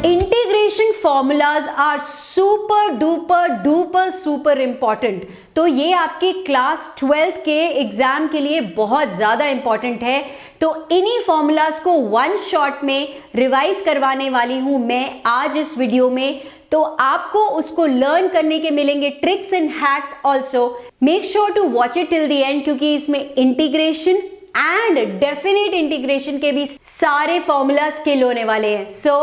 Integration formulas are super duper duper super important. तो ये आपके क्लास 12th के एग्जाम के लिए बहुत ज़्यादा इंपॉर्टेंट है। तो इन्हीं फॉर्मूलाज को वन शॉट में रिवाइज करवाने वाली हूँ मैं आज इस वीडियो में। तो आपको उसको लर्न करने के मिलेंगे tricks and hacks also. Make sure to watch it till the end, क्योंकि इसमें इंटीग्रेशन एंड डेफिनेट इंटीग्रेशन के भी सारे फॉर्मूला स्किल होने वाले हैं। So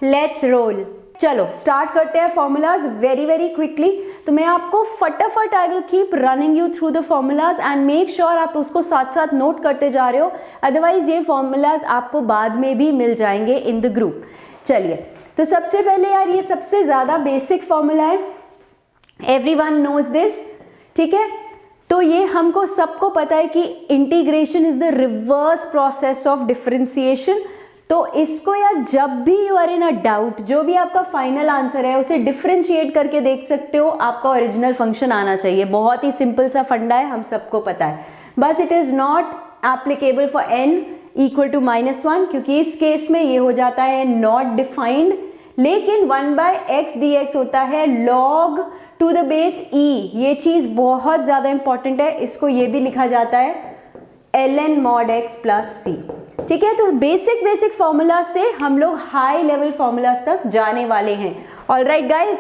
let's roll. चलो स्टार्ट करते हैं फॉर्मूलाज वेरी वेरी क्विकली। तो मैं आपको फटाफट I will keep running you through the formulas and make sure आप उसको साथ साथ नोट करते जा रहे हो, अदरवाइज ये फॉर्मूलाज आपको बाद में भी मिल जाएंगे इन द ग्रुप। चलिए, तो सबसे पहले यार ये सबसे ज्यादा बेसिक फॉर्मूला है, एवरीवन नोज दिस, ठीक है। तो ये हमको सबको पता है कि integration is the reverse process of differentiation. तो इसको यार जब भी you are in a doubt, जो भी आपका फाइनल आंसर है उसे डिफरेंशिएट करके देख सकते हो, आपका ओरिजिनल फंक्शन आना चाहिए। बहुत ही सिंपल सा फंडा है, हम सबको पता है। बस it is not applicable for n equal to -1, क्योंकि इस केस में ये हो जाता है नॉट डिफाइंड। लेकिन 1/x dx होता है log to the base e। ये चीज बहुत ज्यादा इंपॉर्टेंट है, इसको ये भी लिखा जाता है ln mod x plus c, ठीक है। तो बेसिक फॉर्मूला से हम लोग हाई लेवल फॉर्मूला तक जाने वाले हैं। Alright guys,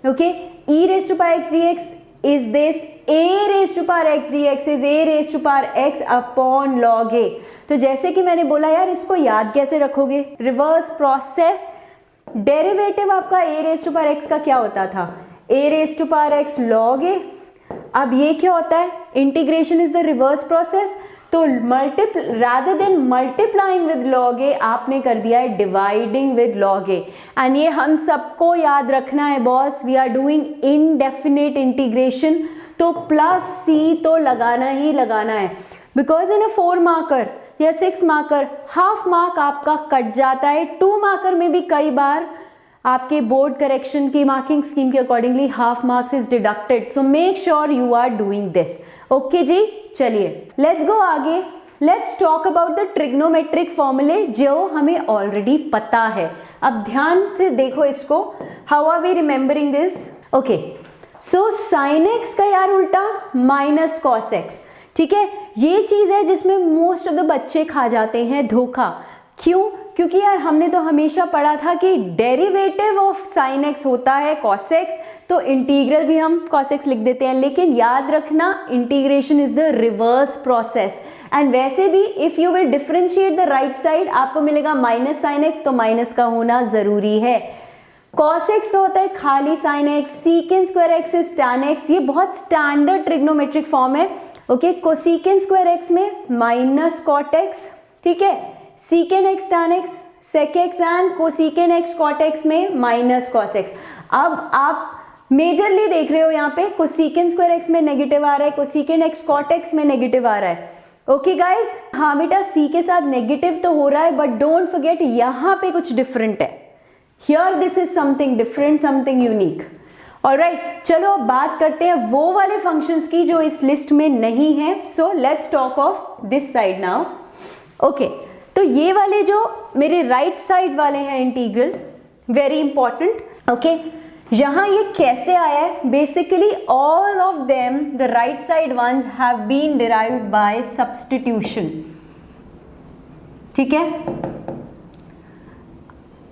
okay. e raised to power x dx is this, a raised to power x dx is a raised to power x upon log a। तो जैसे कि मैंने बोला यार, इसको याद कैसे रखोगे, रिवर्स प्रोसेस। डेरिवेटिव आपका a raised to power x का क्या होता था, a raised to power x log a। अब ये क्या होता है, integration is the reverse process. तो rather than multiplying with log a, आपने कर दिया है dividing with log a। And ये हम सबको याद रखना है boss, we are doing indefinite integration, तो प्लस c तो लगाना ही लगाना है। बिकॉज इन अ 4 मार्कर या 6 मार्कर हाफ मार्क आपका कट जाता है, 2 मार्कर में भी कई बार आपके बोर्ड करेक्शन की मार्किंग स्कीम के accordingly half marks is deducted. So make sure you are doing this, okay जी। चलिए लेट्स गो आगे, let's talk about the trigonometric फॉर्मूले जो हमें ऑलरेडी पता है। अब ध्यान से देखो इसको, how are we remembering this, okay. So sine x का यार उल्टा माइनस कॉस एक्स, ठीक है। ये चीज है जिसमें मोस्ट ऑफ द बच्चे खा जाते हैं धोखा। क्यों? क्योंकि यार हमने तो हमेशा पढ़ा था कि डेरिवेटिव ऑफ साइन एक्स होता है कॉस एक्स, तो इंटीग्रल भी हम कॉस एक्स लिख देते हैं। लेकिन याद रखना, integration is the reverse process. And वैसे भी if you will differentiate the right side, आपको मिलेगा माइनस साइन एक्स, तो माइनस का होना जरूरी है। कॉस एक्स होता है खाली sine x, secant square x is tan x. ये बहुत स्टैंडर्ड ट्रिग्नोमेट्रिक फॉर्म है, ओके। कोसीकेंड स्क्वायर एक्स में माइनस कॉट एक्स, ठीक है। Secant x tan x, sec x and cosecant x cot x में माइनस कॉस एक्स। अब आप majorly देख रहे हो यहाँ पे कोसीकेंड स्क्वायर एक्स में नेगेटिव आ रहा है, कोसीकेंड एक्स कॉट एक्स में नेगेटिव आ रहा है, ओके गाइज। हाँ बेटा, सी के साथ नेगेटिव तो हो रहा है, बट डोंट फॉरगेट यहाँ पे कुछ डिफरेंट है। Here this is something different, something unique. Alright, चलो अब बात करते हैं वो वाले फंक्शंस की जो इस लिस्ट में नहीं है। So let's talk of this side now, okay. तो ये वाले जो मेरे राइट साइड वाले हैं इंटीग्रल, वेरी इंपॉर्टेंट, ओके। यहां ये कैसे आया है, basically all of them the right side ones have been derived by substitution, ठीक है।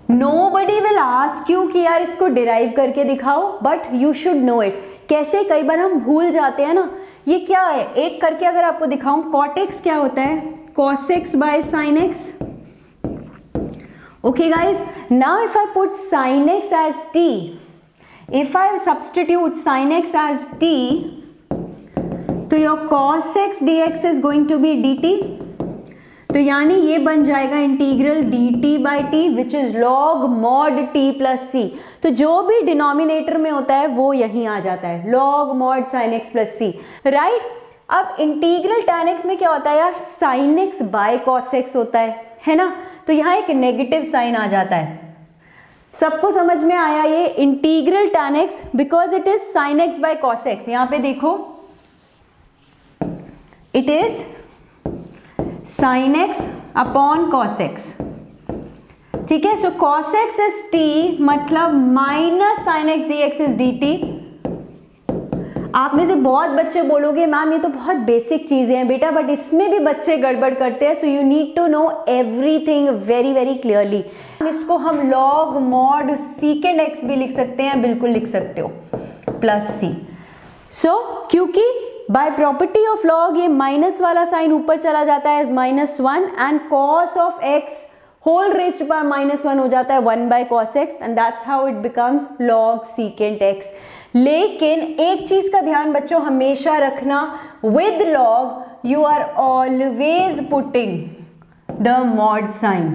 नोबडी विल आस्क यू कि यार इसको डिराइव करके दिखाओ, but you should know it. कैसे, कई बार हम भूल जाते हैं ना, ये क्या है, एक करके अगर आपको दिखाऊं, कॉट एक्स क्या होता है, cos x by sin x, okay guys। now if I put sin x as t, if I substitute sin x as t, तो your cos x dx is going to be dt। तो यानी ये बन जाएगा integral dt by t which is log mod t plus c। तो जो भी denominator में होता है वो यहीं आ जाता है, log mod sin x plus c, राइट। अब इंटीग्रल tan x में क्या होता है यार, sin x by cos x होता है ना। तो यहाँ एक नेगेटिव साइन आ जाता है। सबको समझ में आया ये integral tan x, because it is sin x by cos x। यहाँ पे देखो, it is sin x upon cos x। ठीक है, so cos x is t, मतलब minus sin x dx is dt। आप में से बहुत बच्चे बोलोगे मैम ये तो बहुत बेसिक चीजें हैं बेटा, बट इसमें भी बच्चे गड़बड़ करते हैं, so you need to know everything very very clearly. इसको हम log mod secant x भी लिख सकते हैं, बिल्कुल लिख सकते हो, प्लस c। सो क्योंकि बाय प्रॉपर्टी ऑफ log ये माइनस वाला साइन ऊपर चला जाता है as -1 and cos of x whole raised power -1 हो जाता है 1 by cos x and that's how it becomes log secant x। लेकिन एक चीज का ध्यान बच्चों हमेशा रखना, with log you are always putting the mod sign.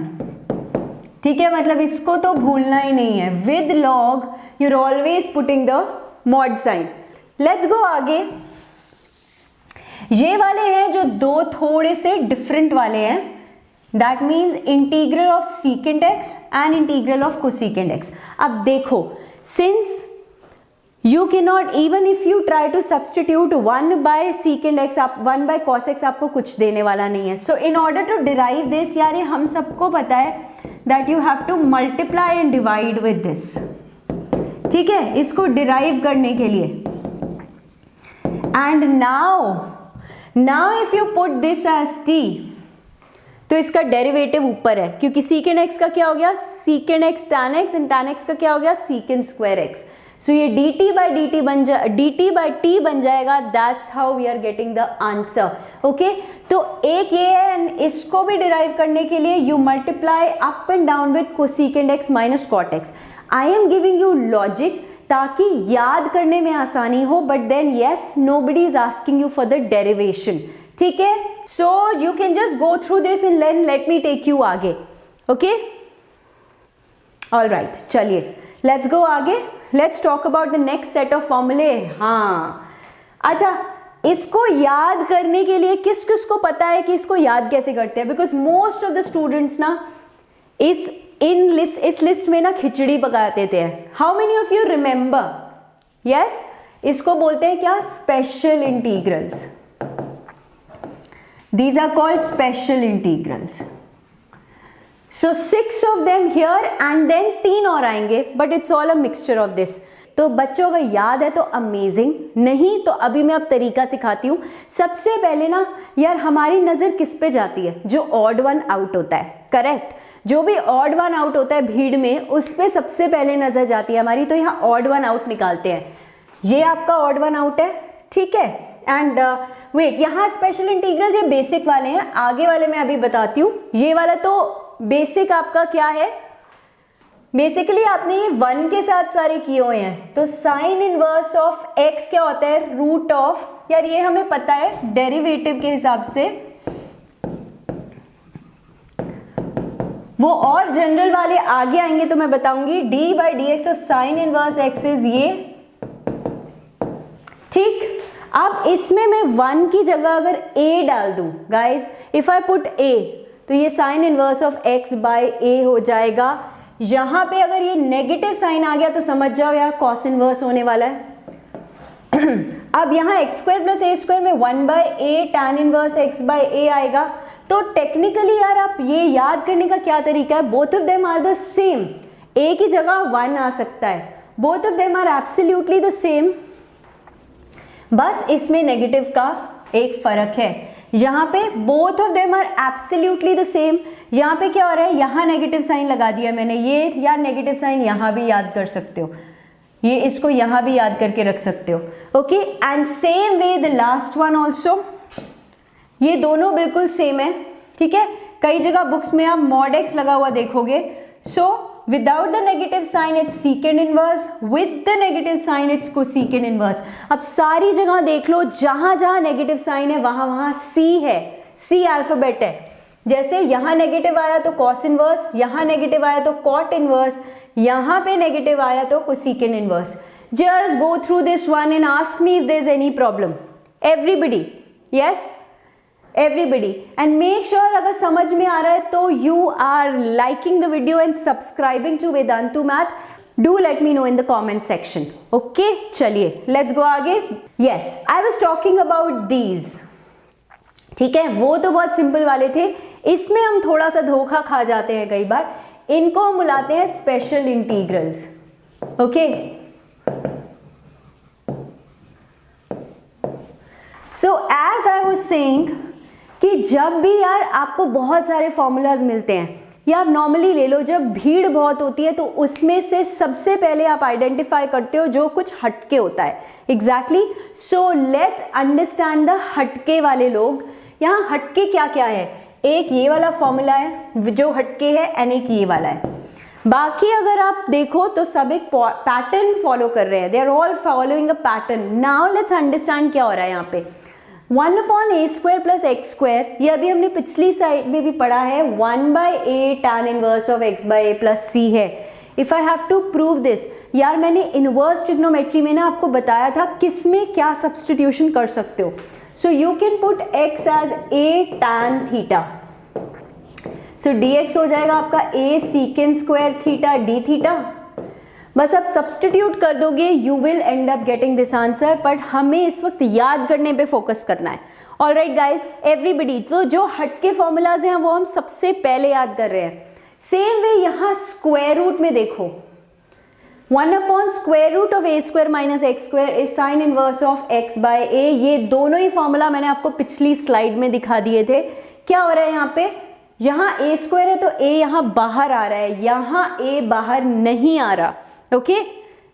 ठीक है, मतलब इसको तो भूलना ही नहीं है, with log you are always putting the mod sign. Let's go आगे। ये वाले हैं जो दो थोड़े से डिफरेंट वाले हैं, that means integral of secant x and integral of cosecant x। अब देखो, since you cannot, even if you try to substitute 1 by secant x, आप 1 by cos x आपको कुछ देने वाला नहीं है। so in order to derive this, यार ये हम सबको पता है that you have to multiply and divide with this। ठीक है, इसको derive करने के लिए, and now if you put this as t, तो इसका डेरिवेटिव ऊपर है, क्योंकि secant x का क्या हो गया, secant x tan x, and tan x का क्या हो गया, secant square x। सो ये dt by t बन जाएगा, that's how we are getting the answer. Okay, तो एक ये है, एंड इसको भी डिराइव करने के लिए you multiply up and down with cosecant x minus cot x। I am giving you logic ताकि याद करने में आसानी हो, but then yes nobody is asking you for the derivation. ठीक है, so you can just go through this and then let me take you आगे। Okay, alright, चलिए लेट्स गो आगे। Let's talk about the next set of फॉर्मूले। हाँ, अच्छा, इसको याद करने के लिए किस किस को पता है कि इसको याद कैसे करते हैं, because most of the students ना इस लिस्ट में ना खिचड़ी पकाते थे। How many of you remember? Yes, इसको बोलते हैं क्या, special integrals. These are called special integrals. So 6 of them here and then 3 और आएंगे, but it's all a mixture of this। तो बच्चों अगर याद है तो अमेजिंग, नहीं तो अभी मैं अब तरीका सिखाती हूँ। सबसे पहले ना यार हमारी नज़र किस पे जाती है, जो ऑड वन आउट होता है, करेक्ट। जो भी ऑड वन आउट होता है भीड़ में, उस पे सबसे पहले नज़र जाती है हमारी। तो यहाँ ऑड वन आउट निकालते हैं, ये आपका ऑड वन आउट है। ठीक है, एंड वेट, यहाँ स्पेशल इंटीग्रल ये बेसिक वाले हैं, आगे वाले मैं अभी बताती हूँ। ये वाला तो बेसिक आपका क्या है, बेसिकली आपने ये 1 के साथ सारे किए हुए हैं। तो साइन इनवर्स ऑफ x क्या होता है, रूट ऑफ, यार ये हमें पता है डेरिवेटिव के हिसाब से, वो और जनरल वाले आगे आएंगे तो मैं बताऊंगी। d by dx of sine inverse x is ये। ठीक, अब इसमें मैं 1 की जगह अगर a डाल दूं, guys if I put a, तो ये sine inverse of x by a हो जाएगा। यहां पे अगर ये नेगेटिव साइन आ गया तो समझ जाओ यार कॉस इनवर्स होने वाला है। अब यहाँ x² प्लस a² में 1 by a tan inverse x by a आएगा। तो टेक्निकली यार आप ये याद करने का क्या तरीका है, both of them are the same, a की जगह 1 आ सकता है, both of them are absolutely the same, बस इसमें नेगेटिव का एक फर्क है। यहाँ पे both of them are absolutely the same. यहाँ पे क्या हो रहा है, यहाँ नेगेटिव साइन लगा दिया मैंने, ये यार नेगेटिव साइन यहाँ भी याद कर सकते हो, ये इसको यहाँ भी याद करके रख सकते हो। Okay, and same way the last one also, ये दोनों बिल्कुल सेम है। ठीक है, कई जगह बुक्स में आप mod x लगा हुआ देखोगे। So without the negative sign it's secant inverse, with the negative sign it's cosecant inverse. अब सारी जगह देख लो, जहां जहां नेगेटिव साइन है वहां वहां c है, c अल्फाबेट है। जैसे यहाँ नेगेटिव आया तो cos इनवर्स, यहाँ नेगेटिव आया तो cot इनवर्स, यहाँ पे नेगेटिव आया तो cosecant inverse. Just go through this one and ask me if there is any problem. Everybody, yes everybody, and make sure अगर समझ में आ रहा है तो you are liking the video and subscribing to Vedantu Math. Do let me know in the comment section. Okay, चलिए let's go आगे। Yes, I was talking about these। ठीक है, वो तो बहुत सिंपल वाले थे, इसमें हम थोड़ा सा धोखा खा जाते हैं कई बार। इनको हम बुलाते हैं special integrals. Okay, so as I was saying कि जब भी यार आपको बहुत सारे फॉर्मूलाज मिलते हैं, या आप नॉर्मली ले लो, जब भीड़ बहुत होती है तो उसमें से सबसे पहले आप आइडेंटिफाई करते हो जो कुछ हटके होता है। Exactly, so let's understand the हटके वाले लोग। यहाँ हटके क्या क्या है, एक ये वाला फॉर्मूला है जो हटके है, एंड एक ये वाला है। बाकी अगर आप देखो तो सब एक पैटर्न फॉलो कर रहे हैं, they are all following a pattern. Now let's understand क्या हो रहा है यहाँ पे। 1/a² + x², ये अभी हमने पिछली साइड में भी पढ़ा है, 1/a tan inverse of x/a + c है। If I have to prove this, यार मैंने इनवर्स ट्रिग्नोमेट्री में ना आपको बताया था किस में क्या सब्सटीट्यूशन कर सकते हो। So you can put x as a tan theta, so dx हो जाएगा आपका a sec² theta d theta. बस आप सब्सटीट्यूट कर दोगे, you will and up getting this answer, but हमें इस वक्त याद करने पे फोकस करना है। ऑलराइट गाइज, एवरीबडी, तो जो हटके फॉर्मूलाज हैं वो हम सबसे पहले याद कर रहे हैं। सेम वे यहाँ स्क्वायर रूट में देखो, 1/√of a² - x² is sine inverse of x/a। ये दोनों ही फॉर्मूला मैंने आपको पिछली स्लाइड में दिखा दिए थे। क्या हो रहा है यहाँ पे, यहाँ a² है तो a यहाँ बाहर आ रहा है, यहाँ a बाहर नहीं आ रहा। ओके,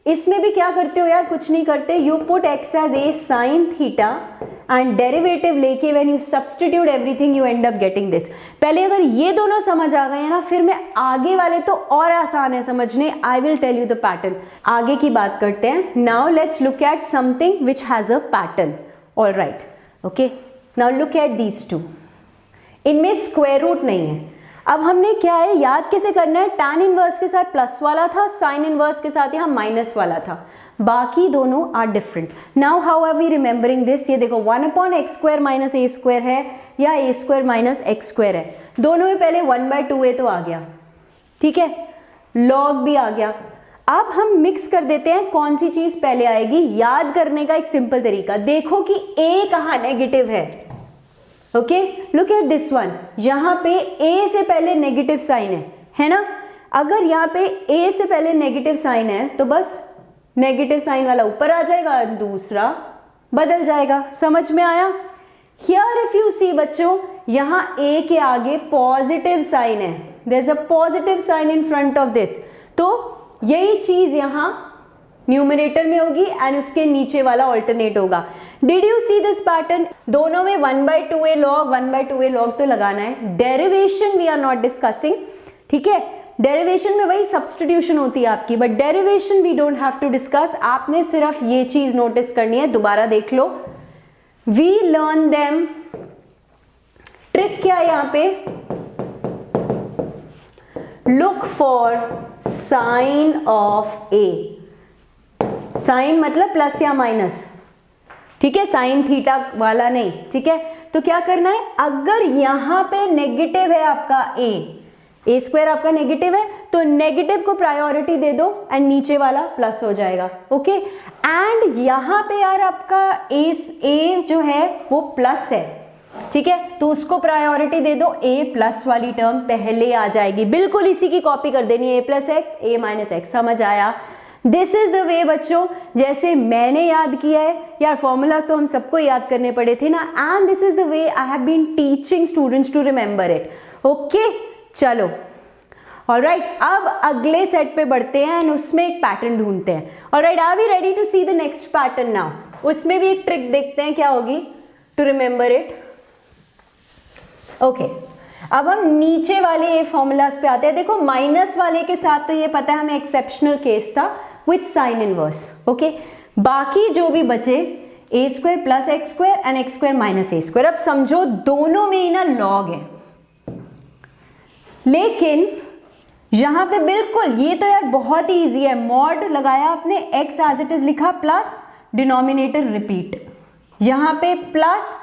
इसमें भी क्या करते हो यार, कुछ नहीं करते, you put x as a sin theta and derivative लेके when you substitute everything you end up getting this. पहले अगर ये दोनों समझ आ गए ना, फिर मैं आगे वाले तो और आसान है समझने। I will tell you the pattern. आगे की बात करते हैं। Now let's look at something which has a pattern. Alright, okay, now look at these two. इनमें स्क्वायर रूट नहीं है। अब हमने क्या है, याद कैसे करना है, tan इनवर्स के साथ प्लस वाला था, साइन इनवर्स के साथ यहाँ माइनस वाला था, बाकी दोनों are different. Now how are we remembering this, ये देखो 1/x² - a² है या a² - x² है, दोनों में पहले 1/2a तो आ गया, ठीक है, log भी आ गया। अब हम मिक्स कर देते हैं, कौन सी चीज पहले आएगी। याद करने का एक सिंपल तरीका, देखो कि a कहाँ नेगेटिव है। Okay, look at this one, यहाँ पे a से पहले नेगेटिव साइन है ना। अगर यहाँ पे a से पहले नेगेटिव साइन है तो बस नेगेटिव साइन वाला ऊपर आ जाएगा, दूसरा बदल जाएगा। समझ में आया। हियर इफ यू सी बच्चों, यहाँ a के आगे पॉजिटिव साइन है, there is a positive sign in front of this, तो यही चीज यहाँ न्यूमरेटर में होगी एंड उसके नीचे वाला ऑल्टरनेट होगा। Did you see this pattern, दोनों में 1/2a log 1/2a log तो लगाना है। Derivation we are not discussing, ठीक है, डेरिवेशन में वही सब्सटीट्यूशन होती है आपकी, but derivation we don't have to discuss. आपने सिर्फ ये चीज नोटिस करनी है, दोबारा देख लो, वी लर्न देम। ट्रिक क्या है यहाँ पे, look for sign of a। Sign मतलब प्लस या माइनस, ठीक है, साइन थीटा वाला नहीं, ठीक है। तो क्या करना है, अगर यहां पे नेगेटिव है आपका a² आपका नेगेटिव है तो नेगेटिव को प्रायोरिटी दे दो एंड नीचे वाला प्लस हो जाएगा। ओके, एंड यहां पे यार आपका a जो है वो प्लस है, ठीक है, तो उसको प्रायोरिटी दे दो, a+ वाली टर्म पहले आ जाएगी। बिल्कुल इसी की कॉपी कर देनी, a + x a - x। समझ आया। दिस इज द वे बच्चों, जैसे मैंने याद किया है यार, फॉर्मूलाज तो हम सबको याद करने पड़े थे ना, and this is the way I have been teaching students to remember it. Okay, चलो, ऑलराइट, अब अगले सेट पे बढ़ते हैं एंड उसमें एक पैटर्न ढूंढते हैं। Alright, are we ready to see the next pattern now. उसमें भी एक ट्रिक देखते हैं क्या होगी टू रिमेंबर इट। ओके, अब हम नीचे वाले फॉर्मूलाज पे आते हैं। देखो, माइनस वाले के साथ तो ये पता है हमें एक्सेप्शनल केस था विथ साइन इनवर्स। ओके, बाकी जो भी बचे a² + x² and x² - a²। अब समझो दोनों में ही ना लॉग है, लेकिन यहां पे बिल्कुल ये तो यार बहुत ही इजी है, मॉड लगाया आपने, x एज इट इज लिखा, प्लस डिनोमिनेटर रिपीट, यहां पे प्लस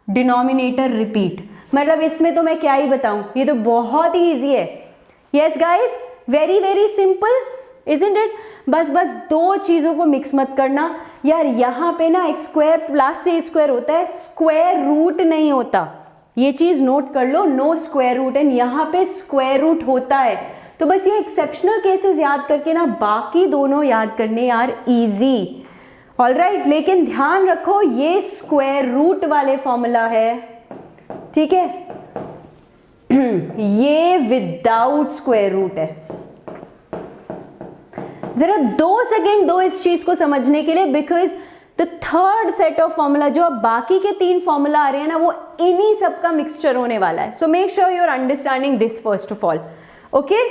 डिनोमिनेटर रिपीट, मतलब इसमें तो मैं क्या ही बताऊं, ये तो बहुत ही इजी है। Yes guys, very very simple, isn't it. बस दो चीजों को मिक्स मत करना यार। यहाँ पे ना x² + a² होता है, स्क्वायर रूट नहीं होता, ये चीज नोट कर लो, नो स्क्वायर रूट, एंड यहाँ पे स्क्वायर रूट होता है। तो बस ये एक्सेप्शनल केसेस याद करके ना बाकी दोनों याद करने यार इजी। ऑलराइट, लेकिन ध्यान रखो ये स्क्वायर रूट वाले फॉर्मूला है, ठीक है, ये विदाउट स्क्वायर रूट है। जरा 2 सेकेंड दो इस चीज को समझने के लिए, because the third set of formula जो अब बाकी के 3 फॉर्मूला आ रहे हैं ना, वो इन्हीं सब का मिक्सचर होने वाला है। So make sure you are understanding this first of all. Okay,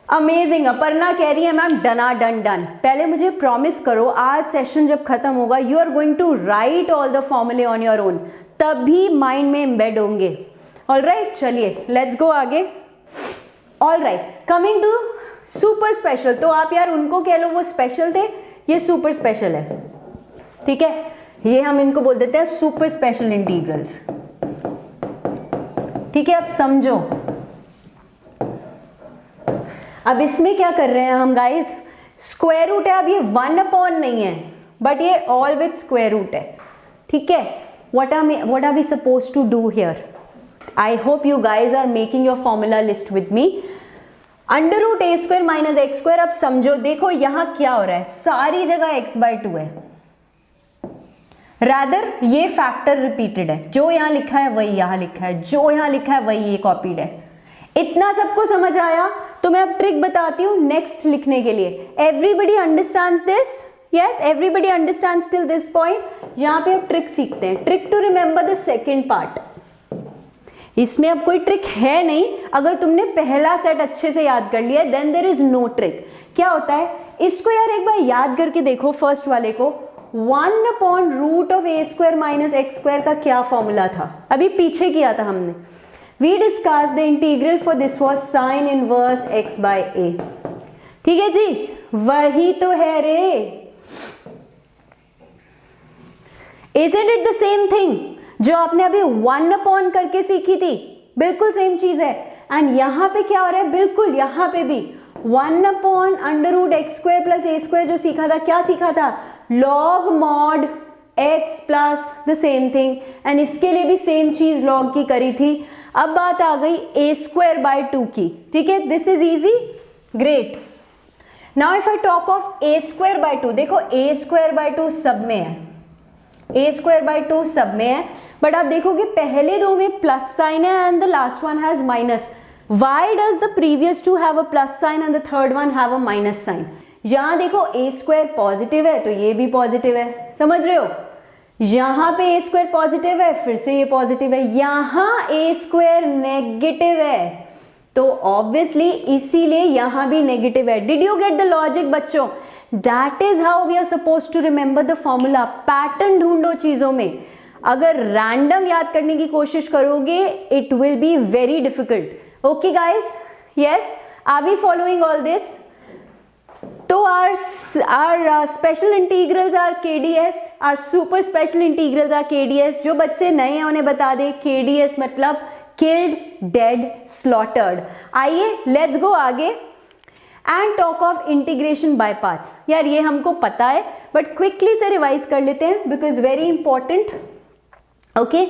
amazing. Aparna कह रही है मैम डना डन डन। पहले मुझे प्रॉमिस करो आज सेशन जब खत्म होगा you are going to write all the formulae on your own, तभी माइंड में एम्बेड होंगे। ऑलराइट, चलिए लेट्स गो आगे। Alright, coming to super special. तो आप यार उनको कह लो वो स्पेशल थे, ये सुपर स्पेशल है, ठीक है, ये हम इनको बोल देते हैं सुपर स्पेशल इंटीग्रल्स, ठीक है। अब समझो, अब इसमें क्या कर रहे हैं हम गाइस, स्क्वायर रूट है। अब ये 1 अपॉन नहीं है, बट ये ऑल विथ स्क्वायर रूट है, ठीक है। What are we suppose to do here? I hope you guys are making your formula list with me. Under root a square minus x square. अब समझो, देखो यहां क्या हो रहा है, सारी जगह x/2 है, रादर ये फैक्टर रिपीटेड है, जो यहां लिखा है वही यहां लिखा है, जो यहां लिखा है वही ये कॉपीड है। इतना सबको समझ आया? तो मैं अब ट्रिक बताती हूं नेक्स्ट लिखने के लिए। Everybody understands this? Yes, everybody understands till this point. यहां पे अब ट्रिक सीखते हैं, trick to remember the second part. इसमें अब कोई ट्रिक है नहीं, अगर तुमने पहला सेट अच्छे से याद कर लिया then there is no trick. क्या होता है, इसको यार एक बार याद करके देखो, फर्स्ट वाले को। 1 upon root of a square minus x square का क्या फॉर्मूला था? अभी पीछे किया था हमने। We discuss the integral for this was sine inverse x by a, ठीक है जी, वही तो है रे। Isn't it the same thing जो आपने अभी 1 अपॉन करके सीखी थी? बिल्कुल सेम चीज है। एंड यहां पे क्या हो रहा है, बिल्कुल यहां पे भी 1 upon under root x square plus a square जो सीखा था, क्या सीखा था? Log mod x plus the same thing. And इसके लिए भी सेम चीज लॉग की करी थी। अब बात आ गई ए स्क्वायर बाय 2 की, ठीक है, this is easy, great. Now if I talk of a square by 2, देखो ए स्क्वायर बाय 2 सब में है, ए स्क्वायर बाय 2 सब में है, बट आप देखोगे पहले दो में प्लस साइन है and the last one has minus. Why does the previous two have a plus sign and the third one have a minus sign? यहां देखो ए स्क्वायर पॉजिटिव है तो ये भी पॉजिटिव है, समझ रहे हो? यहां पे ए स्क्वायर पॉजिटिव है, फिर से ये पॉजिटिव है, यहां ए स्क्वायर नेगेटिव है, तो ऑब्वियसली इसीलिए यहां भी नेगेटिव है। Did you get the logic बच्चों? That is how we are suppose to remember the formula. Pattern ढूंढो चीजों में, अगर रैंडम याद करने की कोशिश करोगे it will be very difficult. Okay guys, yes, are we following all this? तो our special integrals are KDS, our super special integrals are KDS। जो बच्चे नए हैं उन्हें बता दे, KDS मतलब killed, dead, slaughtered। आइए लेट्स गो आगे and talk of integration by parts. यार ये हमको पता है बट क्विकली से रिवाइज कर लेते हैं because very important, okay,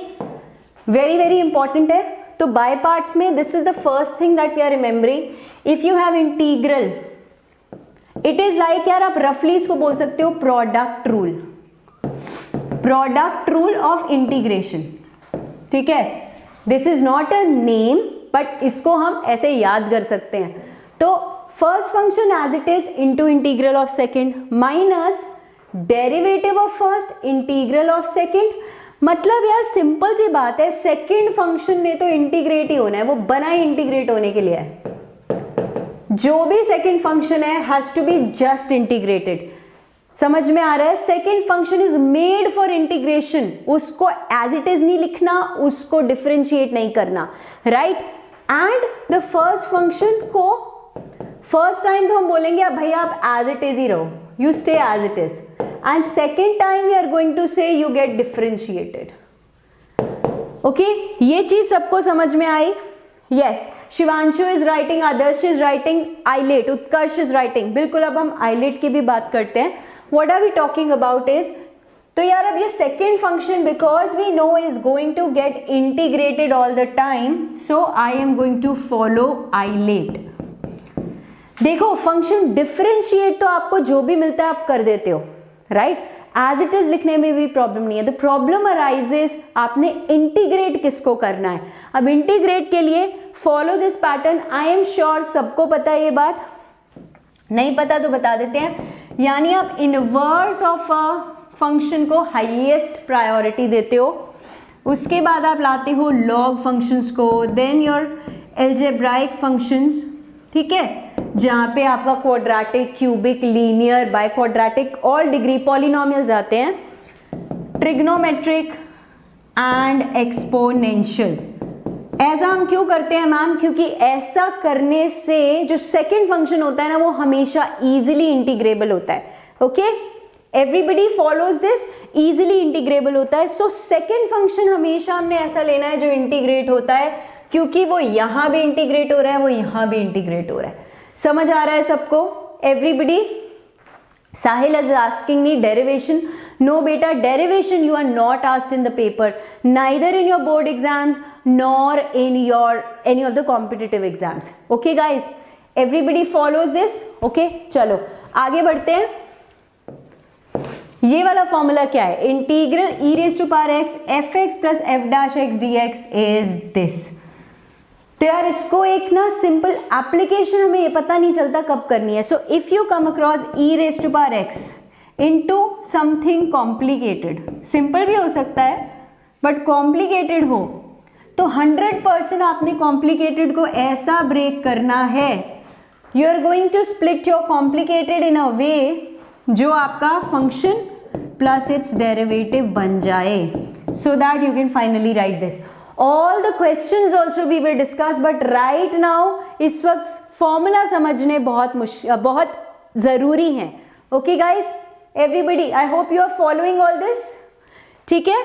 very very important है। तो बाय पार्ट्स में this is the first thing that we are remembering. If you have integral, it is like, यार आप रफली इसको बोल सकते हो product rule, product rule of integration, ठीक है। This is not a name but इसको हम ऐसे याद कर सकते हैं। तो first function as it is into integral of second minus derivative of first integral of second. मतलब यार सिंपल सी बात है, सेकेंड फंक्शन ने तो इंटीग्रेट ही होना है, वो बना ही इंटीग्रेट होने के लिए है। जो भी सेकेंड फंक्शन है has to be just integrated. समझ में आ रहा है? Second function is made for integration, उसको एज इट इज नहीं लिखना, उसको डिफरेंशिएट नहीं करना, right. And the first function को फर्स्ट टाइम तो हम बोलेंगे अब भैया आप एज इट इज ही रहो, you stay as it is, and second time we are going to say you get differentiated. Okay, ये चीज सबको समझ में आई? Yes, Shivanshu is writing, Adarsh is writing, ILATE, Utkarsh is writing. बिल्कुल, अब हम आईलेट की भी बात करते हैं। What are we talking about is, तो यार अब ये second function because we know is going to get integrated all the time, so I am going to follow ILATE. देखो फंक्शन डिफरेंशिएट तो आपको जो भी मिलता है आप कर देते हो, राइट? एज इट इज लिखने में भी प्रॉब्लम नहीं है। द प्रॉब्लम अराइजेस आपने इंटीग्रेट किसको करना है। अब इंटीग्रेट के लिए follow this pattern. I am sure सबको पता है ये बात, नहीं पता तो बता देते हैं। यानी आप इनवर्स ऑफ अ फंक्शन को हाईएस्ट प्रायोरिटी देते हो, उसके बाद आप लाते हो लॉग फंक्शंस को, देन योर एल्जेब्राइक फंक्शंस, ठीक है, जहाँ पे आपका quadratic, cubic, linear, by quadratic, all degree polynomials आते हैं, ट्रिग्नोमेट्रिक एंड एक्सपोनेंशियल। ऐसा हम क्यों करते हैं मैम? क्योंकि ऐसा करने से जो सेकंड फंक्शन होता है ना वो हमेशा इजीली इंटीग्रेबल होता है। Okay, everybody follows this, easily integrable होता है। सो सेकंड फंक्शन हमेशा हमने ऐसा लेना है जो इंटीग्रेट होता है, क्योंकि वो यहां भी इंटीग्रेट हो रहा है, वो यहां भी इंटीग्रेट हो रहा है। समझ आ रहा है सबको? Everybody? Sahil is asking me derivation. No beta, derivation you are not asked in the paper, neither in your board exams nor in your any of the competitive exams. Okay guys, everybody follows this. Okay, चलो आगे बढ़ते हैं। ये वाला formula क्या है? Integral e raised to power x fx plus f dash x dx is this. तो यार इसको एक ना सिंपल एप्लीकेशन हमें ये पता नहीं चलता कब करनी है। So if you come across e raise to power x into something complicated, simple भी हो सकता है बट कॉम्प्लिकेटेड हो, तो 100% आपने कॉम्प्लिकेटेड को ऐसा ब्रेक करना है, you are going to split your complicated in a way जो आपका फंक्शन प्लस इट्स डेरिवेटिव बन जाए, so that you can finally write this. All the questions also we will discuss, but right now इस वक्त formula समझने बहुत ज़रूरी हैं। Okay guys, everybody, I hope you are following all this. ठीक है,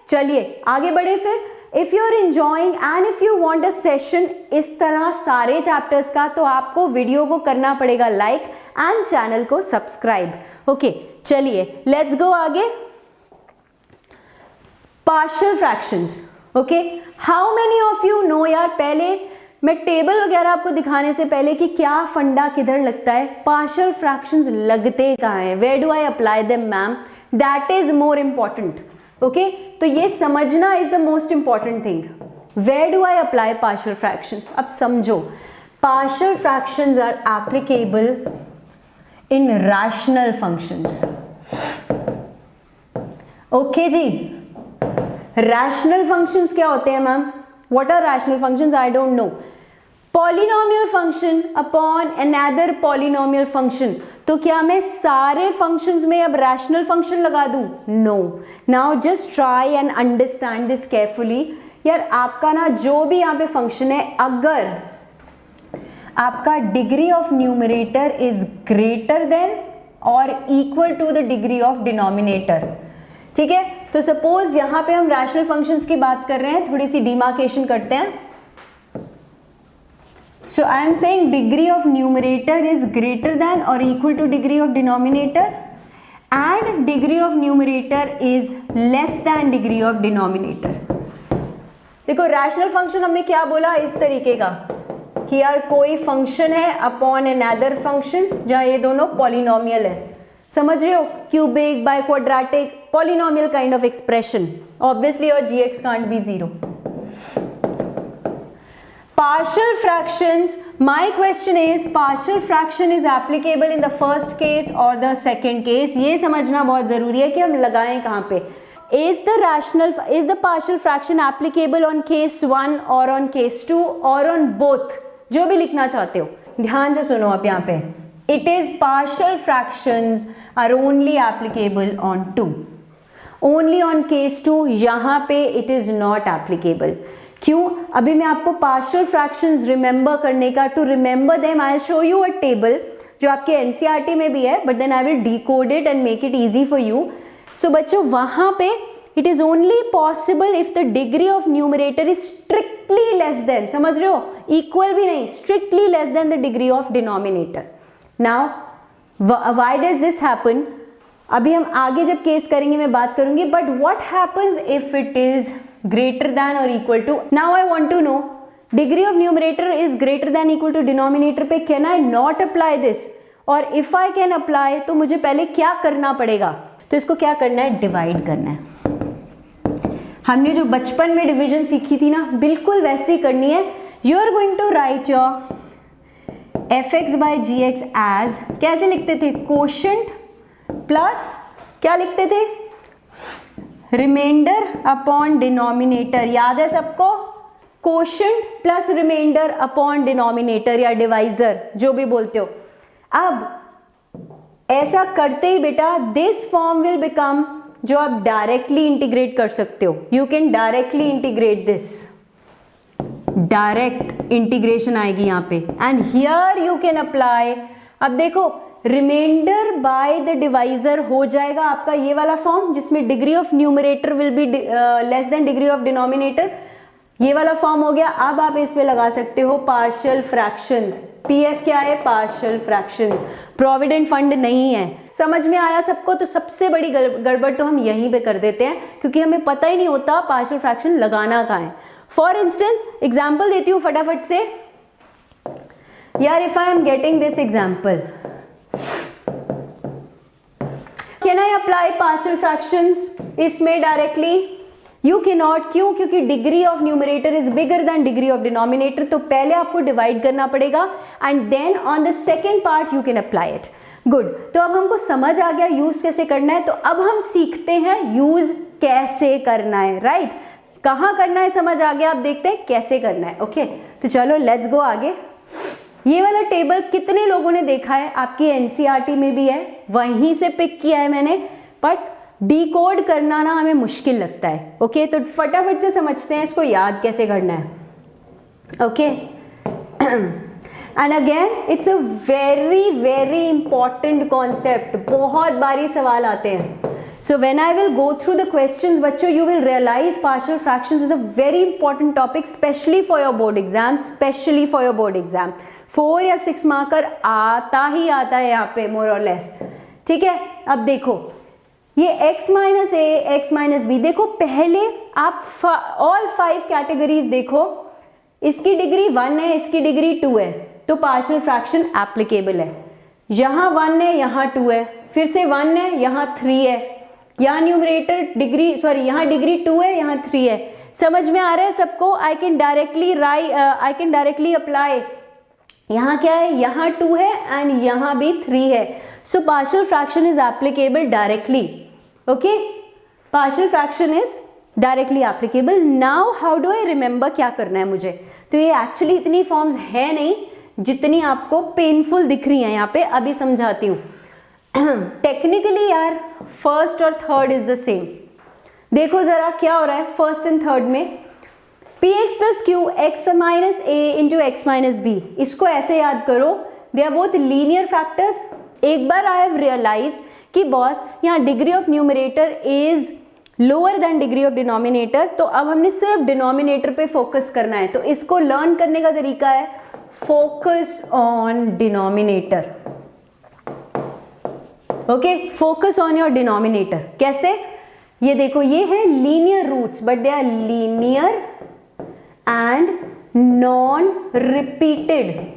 चलिए आगे बढ़े फिर। If you are enjoying and if you want a session इस तरह सारे चैप्टर्स का, तो आपको वीडियो को करना पड़ेगा लाइक एंड चैनल को सब्सक्राइब। ओके, चलिए लेट्स गो आगे। Partial fractions. Okay, how many of you know, यार पहले मैं टेबल वगैरह आपको दिखाने से पहले कि क्या फंडा किधर लगता है, पार्शियल फ्रैक्शंस लगते कहाँ हैं, where do I apply them ma'am, that is more important. Okay, तो ये समझना is the most important thing, where do I apply partial fractions. अब समझो, partial fractions are applicable in rational functions. Okay जी, rational functions क्या होते हैं ma'am? What are rational functions? I don't know. Polynomial function upon another polynomial function, तो क्या मैं सारे फंक्शंस में अब रैशनल फंक्शन लगा दूं? No. Now just try and understand this carefully. यार आपका ना जो भी यहाँ पे फंक्शन है, अगर आपका degree of numerator is greater than और equal to the degree of denominator, ठीक है, तो सपोज यहां पे हम रैशनल फंक्शंस की बात कर रहे हैं, थोड़ी सी डिमार्केशन करते हैं। So I am saying degree of numerator is greater than और equal to degree of denominator and degree of numerator is less than degree of denominator. देखो रैशनल फंक्शन हमने क्या बोला इस तरीके का कि यार कोई फंक्शन है अपॉन अनदर फंक्शन जहां ये दोनों पॉलिनोमियल है, समझ रहे हो, cubic, by quadratic, polynomial kind of expression, obviously your gx can't be 0. Partial fractions, my question is partial fraction is applicable in the first case or the second case? ये समझना बहुत जरूरी है कि हम लगाएं कहाँ पे। Is the partial fraction applicable on case 1 or on case 2 or on both? जो भी लिखना चाहते हो ध्यान से सुनो आप यहाँ पे। It is partial fractions are only applicable on 2. Only on case 2, यहाँ पे it is not applicable. क्यों? अभी मैं आपको partial fractions remember करने का, to remember them I'll show you a table जो आपके NCERT में भी है, but then I will decode it and make it easy for you. So बच्चों वहाँ पे it is only possible if the degree of numerator is strictly less than, समझ रहे हो, equal भी नहीं, strictly less than the degree of denominator. Now why does this happen? अभी हम आगे जब केस करेंगे मैं बात करूंगी, but what happens if it is greater than और equal to. Now I want to know degree of numerator is greater than equal to denominator पे can I not apply this, और इफ आई कैन अप्लाई तो मुझे पहले क्या करना पड़ेगा, तो इसको क्या करना है, डिवाइड करना है। हमने जो बचपन में डिवीजन सीखी थी ना, बिल्कुल वैसे ही करनी है। You are going to write your f x by g x as, कैसे लिखते थे, कोशेंट प्लस क्या लिखते थे, रिमाइंडर अपॉन डिनोमिनेटर, याद है सबको, quotient plus remainder upon denominator या डिवाइजर जो भी बोलते हो। अब ऐसा करते ही बेटा दिस फॉर्म विल बिकम, जो आप डायरेक्टली इंटीग्रेट कर सकते हो, you can directly integrate this, direct integration आएगी यहाँ पे, and here you can apply. अब देखो रिमाइंडर बाय द डिवाइजर हो जाएगा आपका ये वाला फॉर्म, जिसमें degree of numerator will be less than degree of denominator, ये वाला फॉर्म हो गया। अब आप इसमें लगा सकते हो पार्शियल फ्रैक्शंस, पीएफ क्या है, पार्शियल फ्रैक्शन, प्रोविडेंट फंड नहीं है। समझ में आया सबको? तो सबसे बड़ी गड़बड़ तो हम यहीं पे कर देते हैं, क्योंकि हमें पता ही नहीं होता पार्शियल फ्रैक्शन लगाना कहाँ है। फॉर इंस्टेंस एग्जाम्पल देती हूँ फटाफट से यार, if I am getting this example, can I apply partial fractions इसमें डायरेक्टली? यू कैन नॉट, क्यों? क्योंकि degree of numerator is bigger than degree of denominator, तो पहले आपको डिवाइड करना पड़ेगा and then on the second part you can apply it. Good, तो अब हमको समझ आ गया यूज कैसे करना है, तो अब हम सीखते हैं यूज कैसे करना है, राइट? कहाँ करना है समझ आ गया, अब देखते हैं कैसे करना है। ओके, तो चलो लेट्स गो आगे। ये वाला टेबल कितने लोगों ने देखा है, आपकी एनसीईआरटी में भी है, वहीं से पिक किया है मैंने, बट डिकोड करना ना हमें मुश्किल लगता है। ओके, तो फटाफट से समझते हैं इसको याद कैसे करना है। Okay, and again it's a very very important concept, बहुत बारी सवाल आते हैं। So when I will go through the questions, बच्चों, you will realize partial fractions is a very important topic, especially for your board exam, especially for your board exam। 4 या 6 marker आता ही आता है यहाँ पे more or less। ठीक है, अब देखो ये x माइनस ए एक्स माइनस बी, देखो पहले आप ऑल 5 कैटेगरीज देखो, इसकी डिग्री 1 है, इसकी डिग्री 2 है, तो पार्शियल फ्रैक्शन एप्लीकेबल है। यहाँ 1 है, यहाँ 2 है, फिर से 1 है, यहाँ 3 है, यहाँ न्यूमरेटर डिग्री, सॉरी यहाँ डिग्री 2 है, यहाँ 3 है। समझ में आ रहा है सबको? आई कैन डायरेक्टली अप्लाई, यहाँ क्या है, यहाँ 2 है एंड यहाँ भी 3 है, so partial fraction is applicable directly. Okay, partial fraction is directly applicable. Now how do I remember क्या करना है मुझे? तो ये एक्चुअली इतनी फॉर्म्स है नहीं जितनी आपको पेनफुल दिख रही है यहाँ पे, अभी समझाती हूँ। टेक्निकली यार फर्स्ट और थर्ड इज द सेम। देखो जरा क्या हो रहा है फर्स्ट एंड थर्ड में, p x plus q x minus a into x minus b, इसको ऐसे याद करो, they are both linear factors. एक बार आई हैव रियलाइज्ड कि बॉस यहाँ degree of numerator is lower than degree of denominator, तो अब हमने सिर्फ डिनोमिनेटर पे फोकस करना है। तो इसको लर्न करने का तरीका है focus on denominator. Okay, focus on your denominator. कैसे? ये देखो, ये है linear roots, but they are linear and non repeated.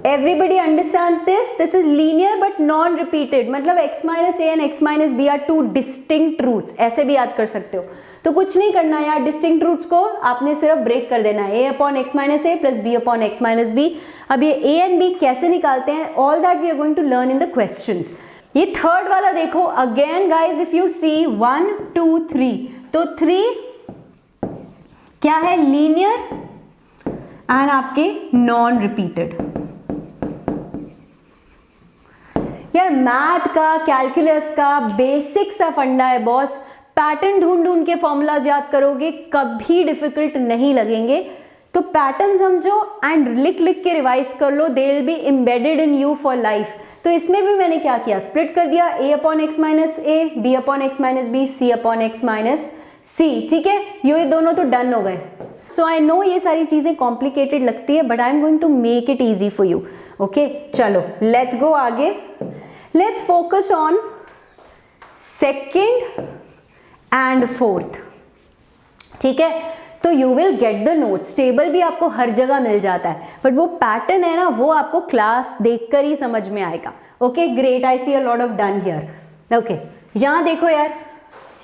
Everybody understands this? This is linear but non repeated, मतलब x minus a and x minus b are 2 distinct roots, ऐसे भी याद कर सकते हो। तो कुछ नहीं करना यार, डिस्टिंक्ट रूट्स को आपने सिर्फ ब्रेक कर देना है, a upon x minus a plus b upon x minus b. अब ये a एंड b कैसे निकालते हैं, all that we are going to learn in the questions. ये थर्ड वाला देखो, again guys if you see 1 2 3, तो 3 क्या है, लीनियर एंड आपके नॉन रिपीटेड। यार मैथ का, कैलकुलस का बेसिक सा फंडा है बॉस, पैटर्न ढूंढ ढूंढ के फॉर्मूलाज याद करोगे, कभी डिफिकल्ट नहीं लगेंगे। तो पैटर्न समझो एंड लिख लिख के रिवाइज कर लो, they will be embedded in you for life. तो इसमें भी मैंने क्या किया, स्प्लिट कर दिया, a upon x minus a, b upon x minus b, c upon x minus c. ठीक है, ये दोनों तो डन हो गए। सो आई नो ये सारी चीजें कॉम्प्लिकेटेड लगती है, but I am going to make it easy for you. Okay, चलो लेट्स गो आगे। Let's focus on second and fourth. ठीक है, तो you will get the notes. Table भी आपको हर जगह मिल जाता है, बट वो पैटर्न है ना, वो आपको क्लास देखकर ही समझ में आएगा। Okay great, I see a lot of done here. Okay यहाँ देखो यार,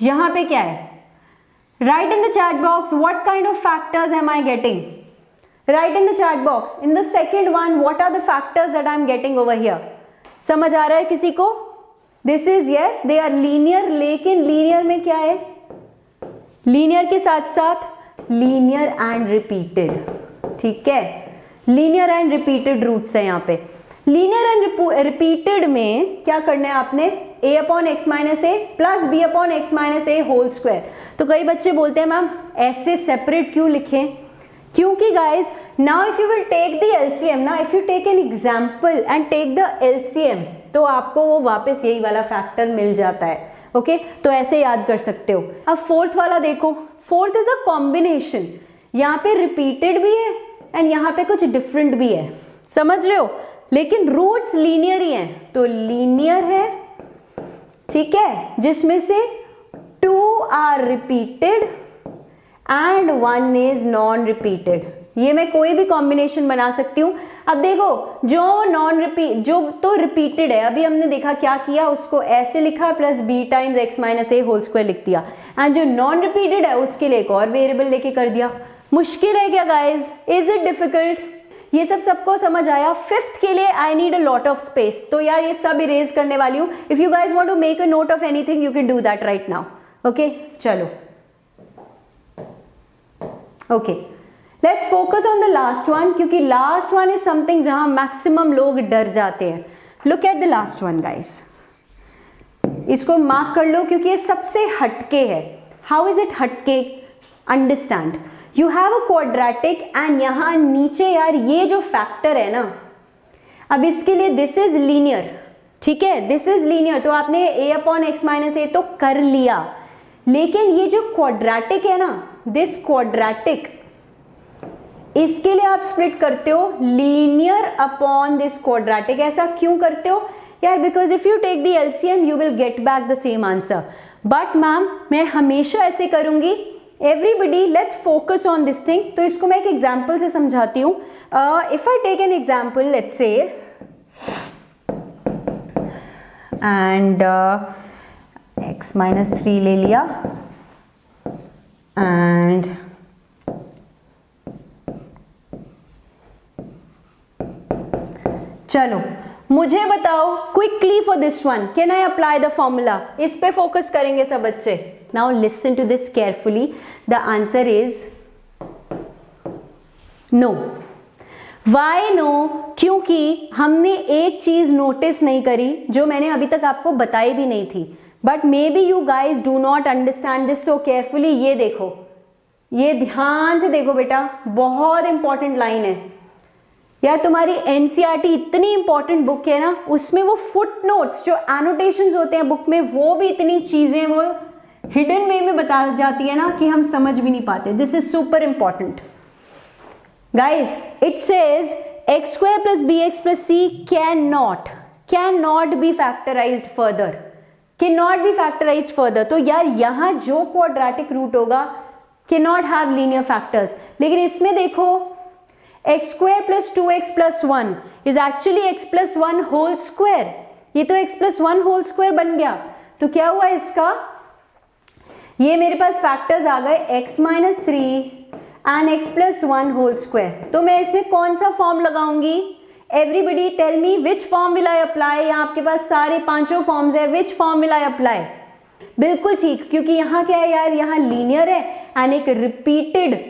यहाँ पे क्या है, right in the chat box what kind of factors am I getting, right in the chat box in the second one what are the factors that I am getting over here. समझ आ रहा है किसी को? This is yes they are linear, लेकिन linear में क्या है, लीनियर के साथ साथ लीनियर एंड रिपीटेड। ठीक है, लीनियर एंड रिपीटेड रूट्स है यहाँ पे। लीनियर एंड रिपीटेड में क्या करना है आपने, a upon x minus a plus b upon x minus a whole square. तो कई बच्चे बोलते हैं मैम ऐसे सेपरेट क्यों लिखें, क्योंकि guys now if you will take the LCM ना, if you take an example and take the LCM, तो आपको वो वापस यही वाला फैक्टर मिल जाता है। ओके तो ऐसे याद कर सकते हो। अब फोर्थ वाला देखो, फोर्थ इज अ कॉम्बिनेशन, यहाँ पे रिपीटेड भी है एंड यहाँ पे कुछ डिफरेंट भी है, समझ रहे हो, लेकिन रूट्स लीनियर ही हैं। तो लीनियर है, ठीक है, जिसमें से 2 are repeated and 1 is non repeated. ये मैं कोई भी कॉम्बिनेशन बना सकती हूँ। अब देखो जो नॉन रिपीट, जो तो रिपीटेड है, अभी हमने देखा क्या किया, उसको ऐसे लिखा plus b times x minus a whole square लिख दिया, एंड जो नॉन रिपीटेड है उसके लिए एक और वेरिएबल लेके कर दिया। मुश्किल है क्या गाइज, इज इट डिफिकल्ट? ये सब सबको समझ आया? फिफ्थ के लिए I need a lot of space, तो यार ये सब इरेज करने वाली हूँ। If you guys want to make a note of anything you can do that right now. Okay चलो, okay let's focus on the last one, क्योंकि last one is something जहां मैक्सिमम लोग डर जाते हैं। Look at the last one guys, इसको mark कर लो क्योंकि ये सबसे हटके है। हाउ इज इट हटके? Understand, you have a quadratic and यहां नीचे यार ये जो फैक्टर है ना, अब इसके लिए दिस इज लीनियर, ठीक है, दिस इज लीनियर, तो आपने a अपॉन एक्स माइनस ए तो कर लिया, लेकिन ये जो क्वाड्रेटिक है ना, दिस क्वाड्रेटिक, इसके लिए आप स्प्लिट करते हो लीनियर अपॉन दिस क्वाड्रेटिक। ऐसा क्यों करते हो यार? Because if you take the LCM you will get back the same answer. But ma'am मैं हमेशा ऐसे करूंगी। Everybody let's focus on this thing. तो इसको मैं एक एग्जाम्पल से समझाती हूँ। If I take an example, let's say and x minus 3 ले लिया एंड चलो मुझे बताओ quickly for this one can I apply the formula? इस पे फोकस करेंगे सब बच्चे। Now listen to this carefully, the answer is no. Why no? क्योंकि हमने एक चीज नोटिस नहीं करी जो मैंने अभी तक आपको बताई भी नहीं थी, but may be you guys do not understand this so carefully. ये देखो, ये ध्यान से देखो बेटा, बहुत इंपॉर्टेंट लाइन है यार। तुम्हारी एनसीईआरटी इतनी इंपॉर्टेंट बुक है ना, उसमें वो फुट नोट्स जो एनोटेशंस होते हैं बुक में, वो भी इतनी चीजें वो हिडन वे में बता जाती है ना कि हम समझ भी नहीं पाते। This is super important guys. It says x square plus b x plus c can not be factorized further, can not be factorized further. तो यार यहाँ जो क्वाड्रेटिक रूट होगा can not have linear factors, लेकिन इसमें देखो x square plus 2x plus 1 is actually x plus 1 whole square. ये तो x प्लस 1 होल स्क्वायर बन गया। तो क्या हुआ इसका, ये मेरे पास फैक्टर्स आ गए x minus 3 and x plus 1 whole square. तो मैं इसमें कौन सा फॉर्म लगाऊंगी? Everybody tell me which form will I apply? यहाँ आपके पास सारे पांचों फॉर्म्स है, which form will I apply? बिल्कुल ठीक, क्योंकि यहाँ क्या है यार, यहाँ लीनियर है एंड एक रिपीटेड,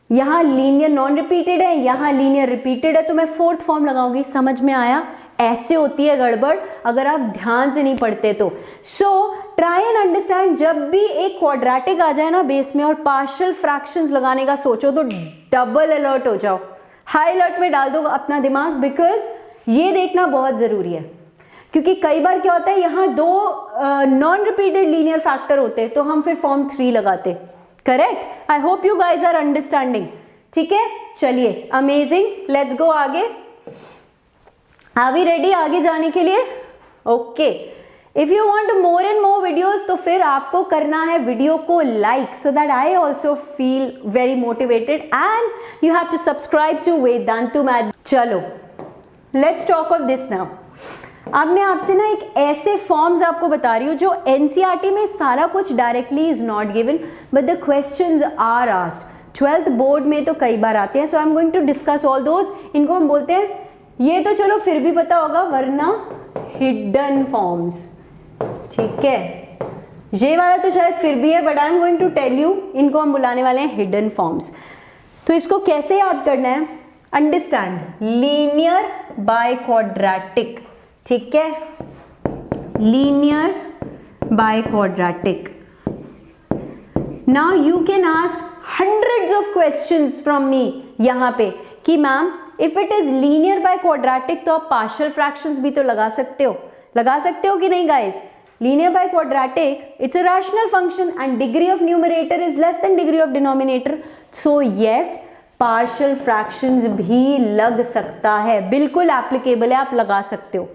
यहाँ लीनियर नॉन रिपीटेड है, यहाँ लीनियर रिपीटेड है, तो मैं फोर्थ फॉर्म लगाऊंगी। समझ में आया? ऐसे होती है गड़बड़ अगर आप ध्यान से नहीं पढ़ते तो। सो ट्राई एंड अंडरस्टैंड, जब भी एक क्वाड्रेटिक आ जाए ना बेस में और पार्शियल फ्रैक्शंस लगाने का सोचो तो डबल अलर्ट हो जाओ, हाई अलर्ट में डाल दो अपना दिमाग, बिकॉज ये देखना बहुत जरूरी है। क्योंकि कई बार क्या होता है, यहाँ दो नॉन रिपीटेड लीनियर फैक्टर होते हैं तो हम फिर फॉर्म 3 लगाते। Correct? I hope you guys are understanding. ठीक है, चलिए अमेजिंग, लेट्स गो आगे। आर वी रेडी आगे जाने के लिए? Okay if you want more and more videos तो फिर आपको करना है वीडियो को like, so that I also feel very motivated, and you have to subscribe to Vedantu math. चलो let's talk of this now. अब मैं आपसे ना एक ऐसे फॉर्म्स आपको बता रही हूँ जो एनसीईआरटी में सारा कुछ directly is not given but the questions are asked. 12th board में तो कई बार आते हैं, so I am going to discuss all those. इनको हम बोलते हैं, ये तो चलो फिर भी पता होगा, वरना हिडन फॉर्म्स, ठीक है। ये वाला तो शायद फिर भी है but I am going to tell you, इनको हम बुलाने वाले हैं हिडन फॉर्म्स। तो इसको कैसे याद करना है, अंडरस्टैंड, लीनियर बाय क्वाड्रेटिक, ठीक है, linear by quadratic. Now you can ask hundreds of questions from me यहाँ पे कि ma'am if it is linear by quadratic तो आप पार्शियल फ्रैक्शंस भी तो लगा सकते हो कि नहीं guys. Linear by quadratic it's a rational function and degree of numerator is less than degree of denominator, so yes partial fractions भी लग सकता है, बिल्कुल एप्लीकेबल है, आप लगा सकते हो।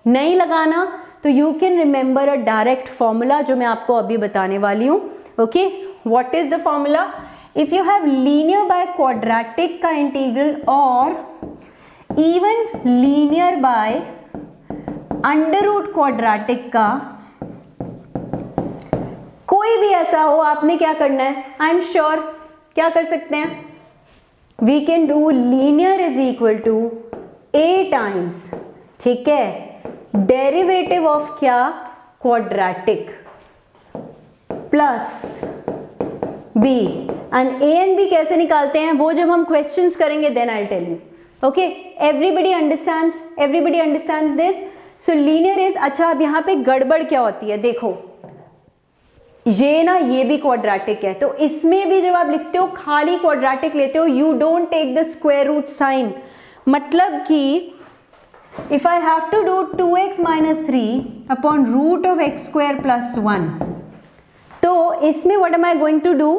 नहीं लगाना तो you can remember a direct formula जो मैं आपको अभी बताने वाली हूँ। Okay, what is the formula? If you have linear by quadratic का integral और even linear by under root quadratic का कोई भी ऐसा हो, आपने क्या करना है, I am sure क्या कर सकते हैं, we can do linear is equal to a times, ठीक है, derivative of क्या, quadratic plus b, and a and b कैसे निकालते हैं वो जब हम क्वेश्चंस करेंगे then I tell you. Okay, everybody understands this. So linear is, अच्छा अब यहाँ पे गड़बड़ क्या होती है, देखो ये ना, ये भी क्वाड्रेटिक है, तो इसमें भी जब आप लिखते हो खाली क्वाड्रेटिक लेते हो, you don't take the square root sign, मतलब कि if I have to do 2x - 3 upon root of x square plus 1, तो इसमें what am I going to do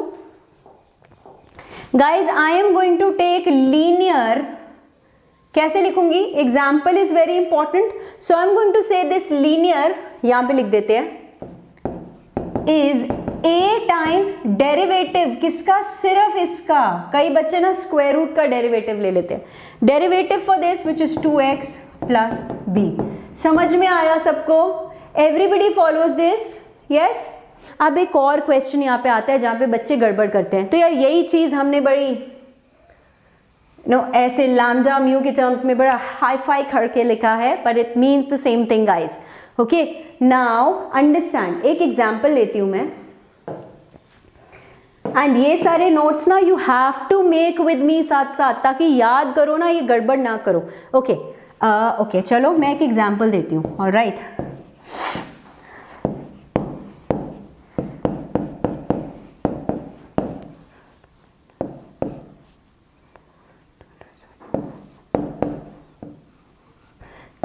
guys, I am going to take linear, कैसे लिखूंगी, example is very important, so I am going to say this linear, यहां पे लिख देते हैं, is a times derivative, किसका, सिर्फ इसका, कई बच्चे ना स्क्वायर रूट का डेरिवेटिव ले लेते हैं, derivative for this which is 2x plus b। समझ में आया सबको, एवरीबडी फॉलोज दिस, यस। अब एक और क्वेश्चन यहाँ पे आता है जहाँ पे बच्चे गड़बड़ करते हैं, तो यार यही चीज हमने बड़ी ऐसे लैम्डा म्यू के टर्म्स में बड़ा हाई फाई करके लिखा है, but it means the same thing guys. Okay, now understand, एक एग्जाम्पल लेती हूं मैं, एंड ये सारे नोट्स ना you have to make with me साथ साथ, ताकि याद करो ना, ये गड़बड़ ना करो। ओके ओके, चलो मैं एक एग्जाम्पल देती हूँ, ऑलराइट।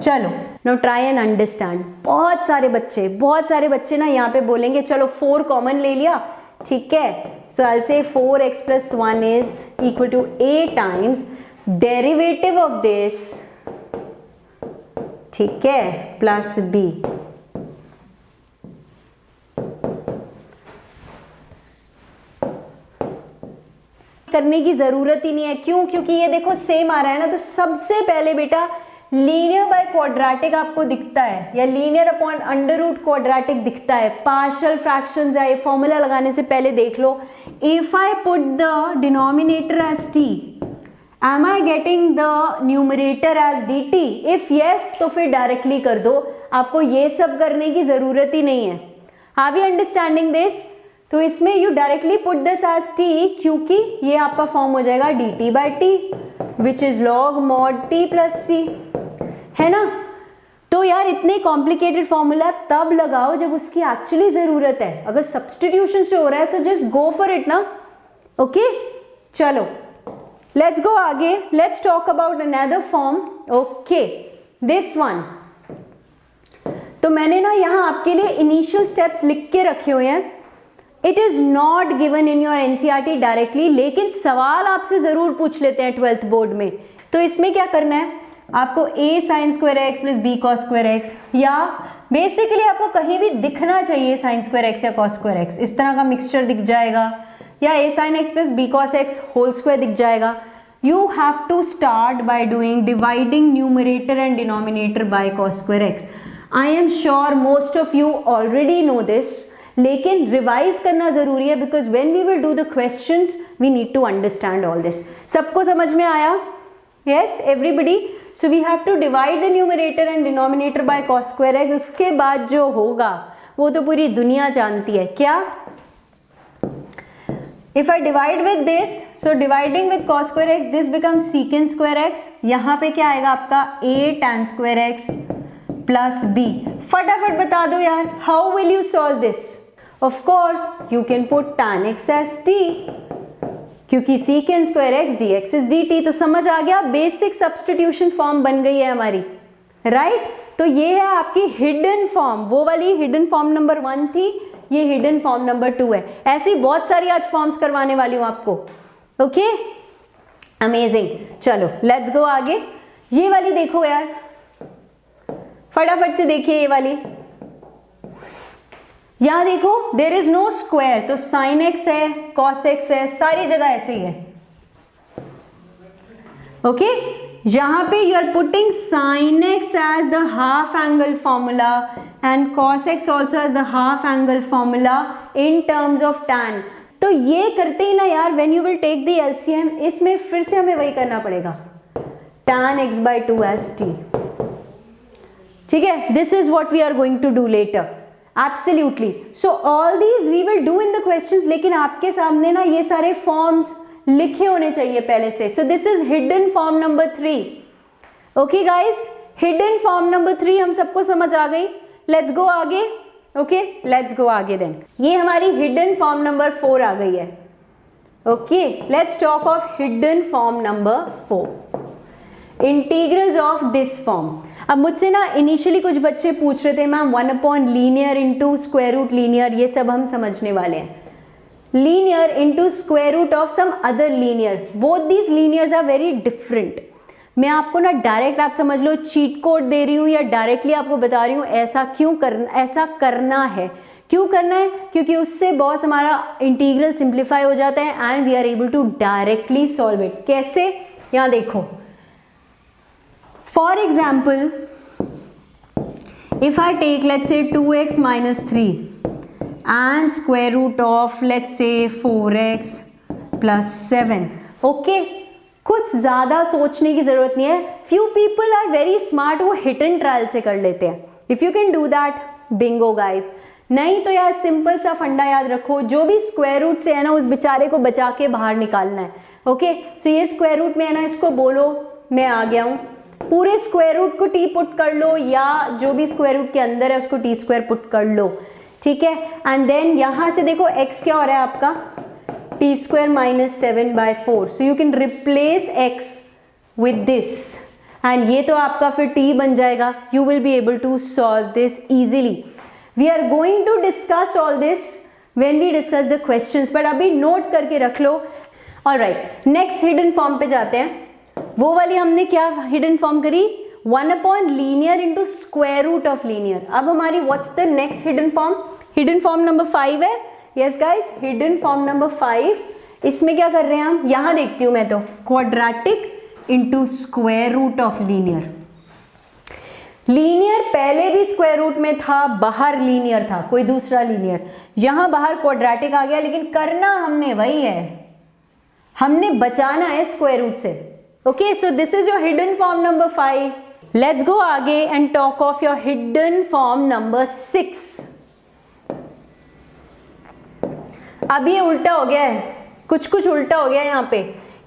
चलो नो ट्राई एंड अंडरस्टैंड। बहुत सारे बच्चे ना यहाँ पे बोलेंगे चलो 4 कॉमन ले लिया, ठीक है, सो I will say 4x + 1 is equal to a times derivative of this, ठीक है, प्लस b। करने की जरूरत ही नहीं है, क्यों, क्योंकि ये देखो सेम आ रहा है ना, तो सबसे पहले बेटा लीनियर बाय क्वाड्रेटिक आपको दिखता है या linear upon under root quadratic दिखता है, पार्शियल फ्रैक्शंस है, फॉर्मूला लगाने से पहले देख लो, if I put the denominator as t, am I getting the numerator as dt? If yes तो फिर डायरेक्टली कर दो, आपको ये सब करने की जरूरत ही नहीं है। Are we understanding this? तो इसमें you directly put this as t, क्योंकि ये आपका फॉर्म हो जाएगा dt/t which is log mod t + c, है ना। तो यार इतने कॉम्प्लिकेटेड फॉर्मूला तब लगाओ जब उसकी एक्चुअली जरूरत है, अगर सब्स्टिट्यूशन से हो रहा है तो जस्ट गो फॉर इट ना। ओके, चलो लेट्स गो आगे, let's talk about another form. Okay, this one, तो मैंने ना यहाँ आपके लिए इनिशियल स्टेप्स लिख के रखे हुए हैं, it is not given in your NCERT directly, लेकिन सवाल आपसे जरूर पूछ लेते हैं 12th बोर्ड में। तो इसमें क्या करना है, आपको a sine square x plus b cos square x, या बेसिकली आपको कहीं भी दिखना चाहिए साइन स्क्वायर एक्स या कॉस स्क्वायर एक्स, इस तरह का मिक्सचर दिख जाएगा, या a sine x plus b cos x whole square दिख जाएगा. You have to start by doing dividing numerator and denominator by cos square x. I am sure most of you already know this, लेकिन revise करना जरूरी है because when we will do the questions we need to understand all this. सबको समझ में आया? Yes, everybody. So we have to divide the numerator and denominator by cos square x. उसके बाद जो होगा वो तो पूरी दुनिया जानती है. क्या? If I divide with this, so dividing with cos square x, this becomes secant square x. यहाँ पे क्या आएगा आपका a tan square x plus b. फटाफट बता दो यार, how will you solve this? Of course, you can put tan x as t, क्योंकि secant square x dx is dt. तो समझ आ गया, बेसिक सब्स्टिट्यूशन फॉर्म बन गई है हमारी, राइट? तो ये है आपकी हिडन फॉर्म, वो वाली हिडन फॉर्म नंबर 1 थी, ये हिडन फॉर्म नंबर 2 है. ऐसी बहुत सारी आज फॉर्म्स करवाने वाली हूं आपको. Okay, amazing. चलो लेट्स गो आगे. ये वाली देखो यार, फटाफट से देखिए ये वाली. यहां देखो, देयर इज नो स्क्वायर, तो साइन एक्स है, कॉस एक्स है, सारी जगह ऐसे ही है. ओके, यहां पे you are putting sine x as the half angle formula and cos x also as the half angle formula in terms of tan. तो ये करते ही ना यार, when you will take the LCM, इसमें फिर से हमें वही करना पड़ेगा, tan x by 2 as t. ठीक है, this is what we are going to do later. Absolutely. So all these we will do in the questions, लेकिन आपके सामने ना ये सारे forms लिखे होने चाहिए पहले से. So this is hidden form number 3. Okay guys, hidden form number 3 हम सबको समझ आ गई. लेट्स गो आगे. ओके, लेट्स गो आगे देन. ये हमारी हिडन फॉर्म नंबर 4 आ गई है. Okay, let's talk of hidden form number 4, integrals of this form. अब मुझसे ना इनिशियली कुछ बच्चे पूछ रहे थे ma'am 1 upon linear into square root linear, ये सब हम समझने वाले हैं. Linear into square root of some other linear, both these linears are very different. मैं आपको ना डायरेक्ट, आप समझ लो चीट कोड दे रही हूँ, या डायरेक्टली आपको बता रही हूँ ऐसा क्यों करना, ऐसा करना है. क्यों करना है? क्योंकि उससे बहुत हमारा इंटीग्रल सिंप्लीफाई हो जाता है and we are able to directly solve it. कैसे? यहाँ देखो, for example if I take let's say 2x minus 3 and square root of let's say 4x plus 7. Okay, कुछ ज्यादा सोचने की जरूरत नहीं है. Few people are very smart, वो हिट एंड ट्रायल से कर लेते हैं. If you can do that, bingo guys. नहीं तो यार सिंपल सा फंडा याद रखो, जो भी स्क्वायर रूट से है ना उस बेचारे को बचा के बाहर निकालना है. ओके, सो ये स्क्वायर रूट में है ना, इसको बोलो मैं आ गया हूं. पूरे स्क्वायर रूट को टी पुट कर लो, या जो भी स्क्वायर रूट के अंदर है उसको टी स्क्वायर पुट कर लो. ठीक है, एंड देन यहां से देखो x क्या हो रहा है आपका, t square minus 7 by 4. So you can replace x with this and ये तो आपका फिर t बन जाएगा. You will be able to solve this easily. We are going to discuss all this when we discuss the questions, but अभी note करके रख लो. Alright, next hidden form पे जाते हैं. वो वाली हमने क्या hidden form करी, 1 upon linear into square root of linear. अब हमारी what's the next hidden form? Hidden form number 5 है. Yes guys, hidden form number 5. इसमें क्या कर रहे हैं हम, यहां देखती हूं मैं तो, quadratic into square root of linear. Linear पहले भी स्क्वायर रूट में था, बाहर लीनियर था, कोई दूसरा लीनियर. यहां बाहर क्वाड्रेटिक आ गया, लेकिन करना हमने वही है, हमने बचाना है स्क्वायर रूट से. Okay, so this is your hidden form number 5. Let's go आगे and talk of your hidden form number 6. अब ये उल्टा हो गया है, कुछ उल्टा हो गया है. यहाँ पे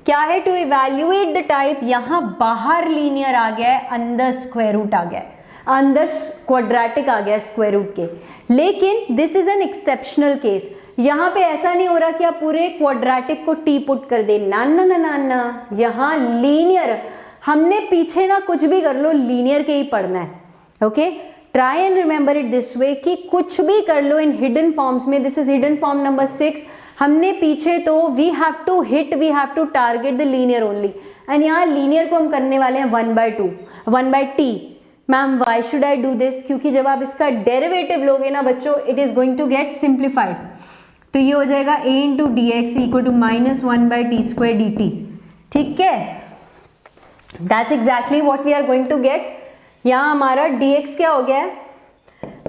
क्या है, टू इवेल्युएट द टाइप, यहाँ बाहर लीनियर आ गया है, अंदर स्क्वायर रूट आ गया है, अंदर क्वाड्रेटिक आ गया है स्क्वायर रूट के. लेकिन this is an exceptional case. यहाँ पे ऐसा नहीं हो रहा कि आप पूरे क्वाड्रेटिक को टी पुट कर दे, ना ना ना ना ना, यहाँ लीनियर. हमने पीछे ना कुछ भी कर लो, लीनियर के ही पढ़ना है. Okay, try and remember it this way कि कुछ भी कर लो इन हिडन फॉर्म्स में. This is hidden form number 6. हमने पीछे तो we have to hit, we have to target the linear only. And यहाँ लीनियर को हम करने वाले हैं 1/2, 1/t। Ma'am why should I do this? क्योंकि जब आप इसका डेरिवेटिव लोगे ना बच्चों, it is going to get simplified. तो ये हो जाएगा a into d x equal to -1/t² dt। ठीक है, that's exactly what we are going to get. यहाँ हमारा dx क्या हो गया है?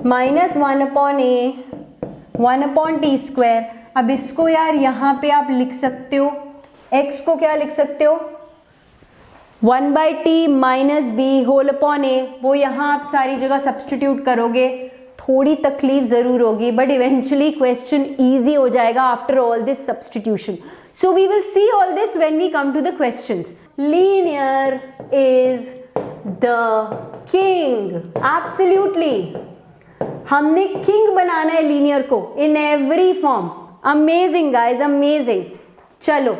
-1/a 1/t²। अब इसको यार यहाँ पे आप लिख सकते हो, x को क्या लिख सकते हो? 1/t - b whole upon a। वो यहाँ आप सारी जगह सब्सटीट्यूट करोगे, थोड़ी तकलीफ जरूर होगी, बट इवेंचुअली क्वेश्चन इजी हो जाएगा after all this substitution. So we will see all this when we come to the questions. Linear is the king, absolutely. हमने किंग बनाना है लीनियर को in every form. Amazing guys, amazing. चलो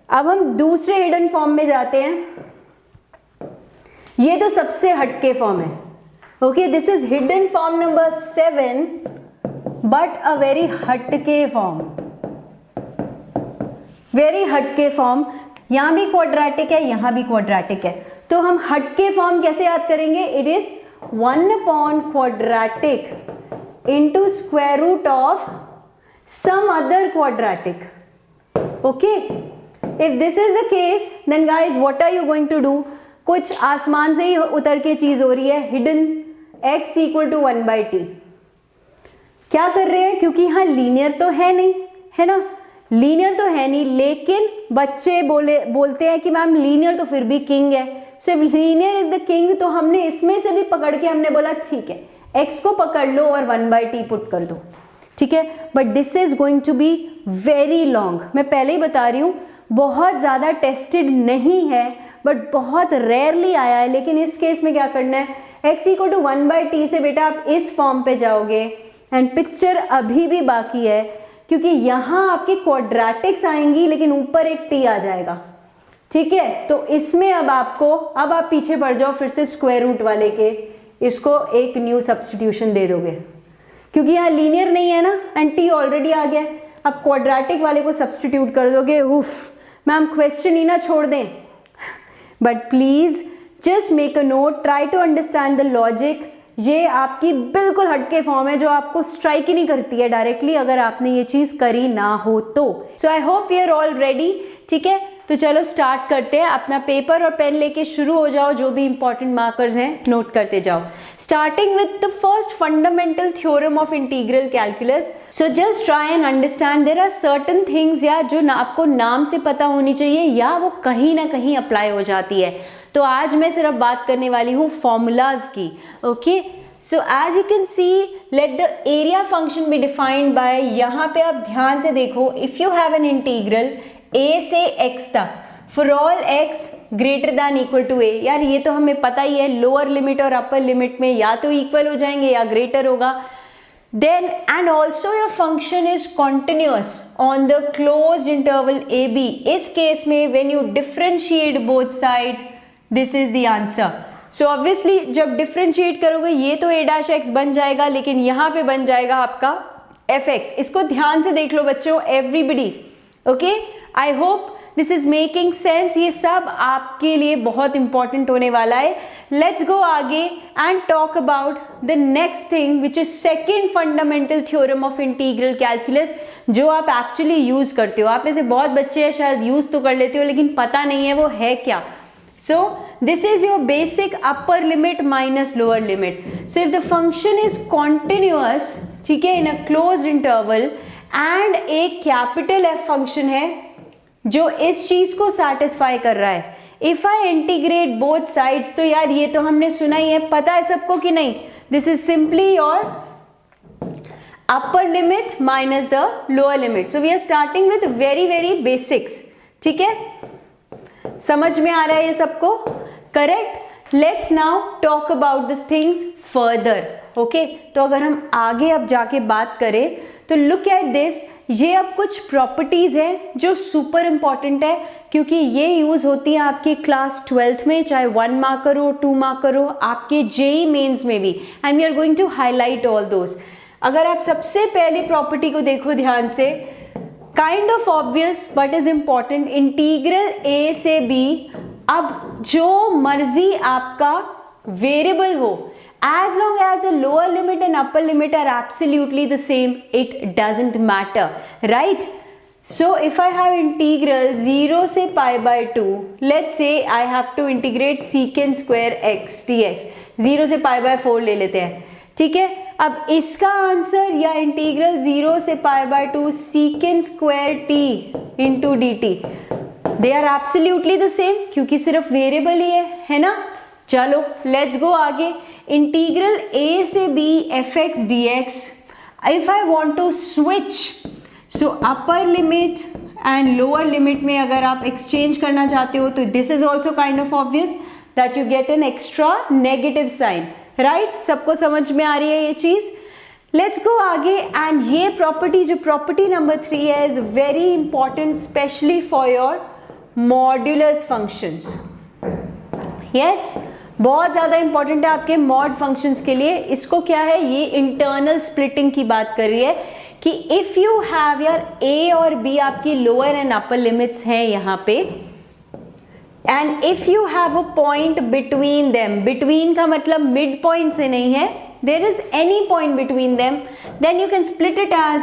अब हम दूसरे हिडन फॉर्म में जाते हैं। ये तो सबसे हटके फॉर्म है। Okay, this is hidden form number 7, but a very हटके फॉर्म, वेरी हटके फॉर्म। यहां भी क्वाड्रेटिक है, यहां भी क्वाड्रेटिक है। तो हम हटके फॉर्म कैसे याद करेंगे? It is 1/quadratic into square root of some other quadratic. Okay, if this is the case then guys what are you going to do? कुछ आसमान से ही उतर के चीज हो रही है। Hidden x equal to 1/t। क्या कर रहे हैं? क्योंकि यहाँ लीनियर तो है नहीं, है ना, लीनियर तो है नहीं, लेकिन बच्चे बोलते हैं कि मैम लीनियर तो फिर भी किंग है। So if linear is the king, तो हमने इसमें से भी पकड़ के हमने बोला ठीक है, x को पकड़ लो और 1/t पुट कर दो। ठीक है, but this is going to be very long. मैं पहले ही बता रही हूँ, बहुत ज्यादा टेस्टेड नहीं है, बट बहुत रेयरली आया है। लेकिन इस केस में क्या करना है? x इक्वल टू 1/t से बेटा आप इस फॉर्म पे जाओगे, एंड पिक्चर अभी भी बाकी है, क्योंकि यहां आपकी क्वाड्रेटिक्स आएंगी लेकिन ऊपर एक t आ जाएगा। ठीक है, तो इसमें अब आप पीछे पड़ जाओ फिर से स्क्वायर रूट वाले के, इसको एक न्यू सब्सटीट्यूशन दे दोगे, क्योंकि यहाँ लीनियर नहीं है ना, एंड t ऑलरेडी आ गया। अब क्वाड्रेटिक वाले को सब्सटीट्यूट कर दोगे। उफ मैम क्वेश्चन ही ना छोड़ दें, but please just make a note, try to understand the logic. ये आपकी बिल्कुल हटके फॉर्म है जो आपको स्ट्राइक ही नहीं करती है डायरेक्टली, अगर आपने ये चीज करी ना हो तो। So I hope you are all ready. ठीक है, तो चलो स्टार्ट करते हैं। अपना पेपर और पेन लेके शुरू हो जाओ, जो भी इंपॉर्टेंट मार्कर्स हैं नोट करते जाओ। Starting with the first fundamental theorem of integral calculus. So just try and understand, there are certain things या जो आपको नाम से पता होनी चाहिए या वो कहीं ना कहीं अप्लाई हो जाती है। तो आज मैं सिर्फ बात करने वाली हूँ फॉर्मूलाज की। Okay, so as you can see, let the area function be defined by, यहाँ पे आप ध्यान से देखो, if you have an integral a से x तक for all x greater than equal to a। यार ये तो हमें पता ही है, लोअर लिमिट और अपर लिमिट में या तो इक्वल हो जाएंगे या ग्रेटर होगा। Then and also your function is continuous on the closed interval a b। इस केस में when you differentiate both sides, this is the answer. So obviously जब डिफरेंशिएट करोगे ये तो a' बन जाएगा, लेकिन यहाँ पे बन जाएगा आपका fx। इसको ध्यान से देख लो बच्चों, everybody. Okay, I hope this is making sense. ये सब आपके लिए बहुत इंपॉर्टेंट होने वाला है। लेट्स गो आगे and talk about the next thing which is second fundamental theorem of integral calculus, जो आप एक्चुअली यूज करते हो। आप में से बहुत बच्चे हैं शायद यूज तो कर लेते हो, लेकिन पता नहीं है वो है क्या। So this is your basic upper limit minus lower limit. So if the function is continuous, ठीक है, in a closed interval and एक कैपिटल F फंक्शन है जो इस चीज को सेटिस्फाई कर रहा है, if I integrate both sides, तो यार ये तो हमने सुना ही है, पता है सबको कि नहीं? This is simply your upper limit minus the lower limit. So we are starting with very very basics. ठीक है, समझ में आ रहा है ये सबको? Correct. Let's now talk about this things further. Okay, तो अगर हम आगे अब जाके बात करें तो लुक एट दिस, ये अब कुछ प्रॉपर्टीज हैं जो सुपर इंपॉर्टेंट है, क्योंकि ये यूज होती है आपकी क्लास 12th में, चाहे 1 मार्कर हो 2 मार्कर हो, आपके जेई मेंस में भी, and we are going to highlight all those. अगर आप सबसे पहली प्रॉपर्टी को देखो ध्यान से, kind of obvious but is important, integral a से b, अब जो मर्जी आपका वेरिएबल हो, as long as the lower limit and upper limit are absolutely the same, it doesn't matter, right? So if I have integral 0 से pi by 2, let's say I have to integrate secant square x dx, 0 से pi by 4 ले लेते हैं, ठीक है। अब इसका answer या इंटीग्रल 0 से pi by 2 secant square t into dt, they are absolutely the same, क्योंकि सिर्फ वेरिएबल ही है ना। चलो लेट्स गो आगे। इंटीग्रल a से b fx dx, if I want to switch, so upper limit and lower limit में अगर आप एक्सचेंज करना चाहते हो तो this is also kind of obvious that you get an extra negative sign, right? सबको समझ में आ रही है ये चीज? लेट्स गो आगे। एंड ये प्रॉपर्टी, जो प्रॉपर्टी नंबर 3 है, is very important specially for your modulus functions. Yes, बहुत ज़्यादा इंपॉर्टेंट है आपके मॉड फंक्शंस के लिए। इसको क्या है, ये इंटरनल स्प्लिटिंग की बात कर रही है कि इफ़ यू हैव यार a और b आपकी लोअर एंड अपर लिमिट्स हैं यहाँ पे, and if you have a point between them, between का मतलब मिड पॉइंट से नहीं है, there is any point between them, then you can split it as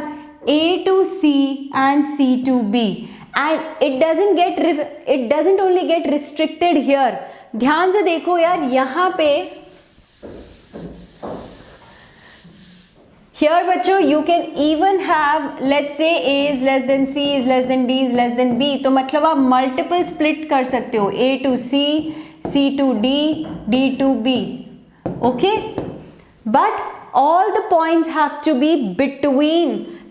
a to c and c to b, and it doesn't only get restricted here. ध्यान से देखो यार, यहाँ पे here बच्चों you can even have, let's say a is less than c is less than d is less than b, तो मतलब आप मल्टीपल स्प्लिट कर सकते हो, a to c, c to d, d to b, okay? But all the points have to be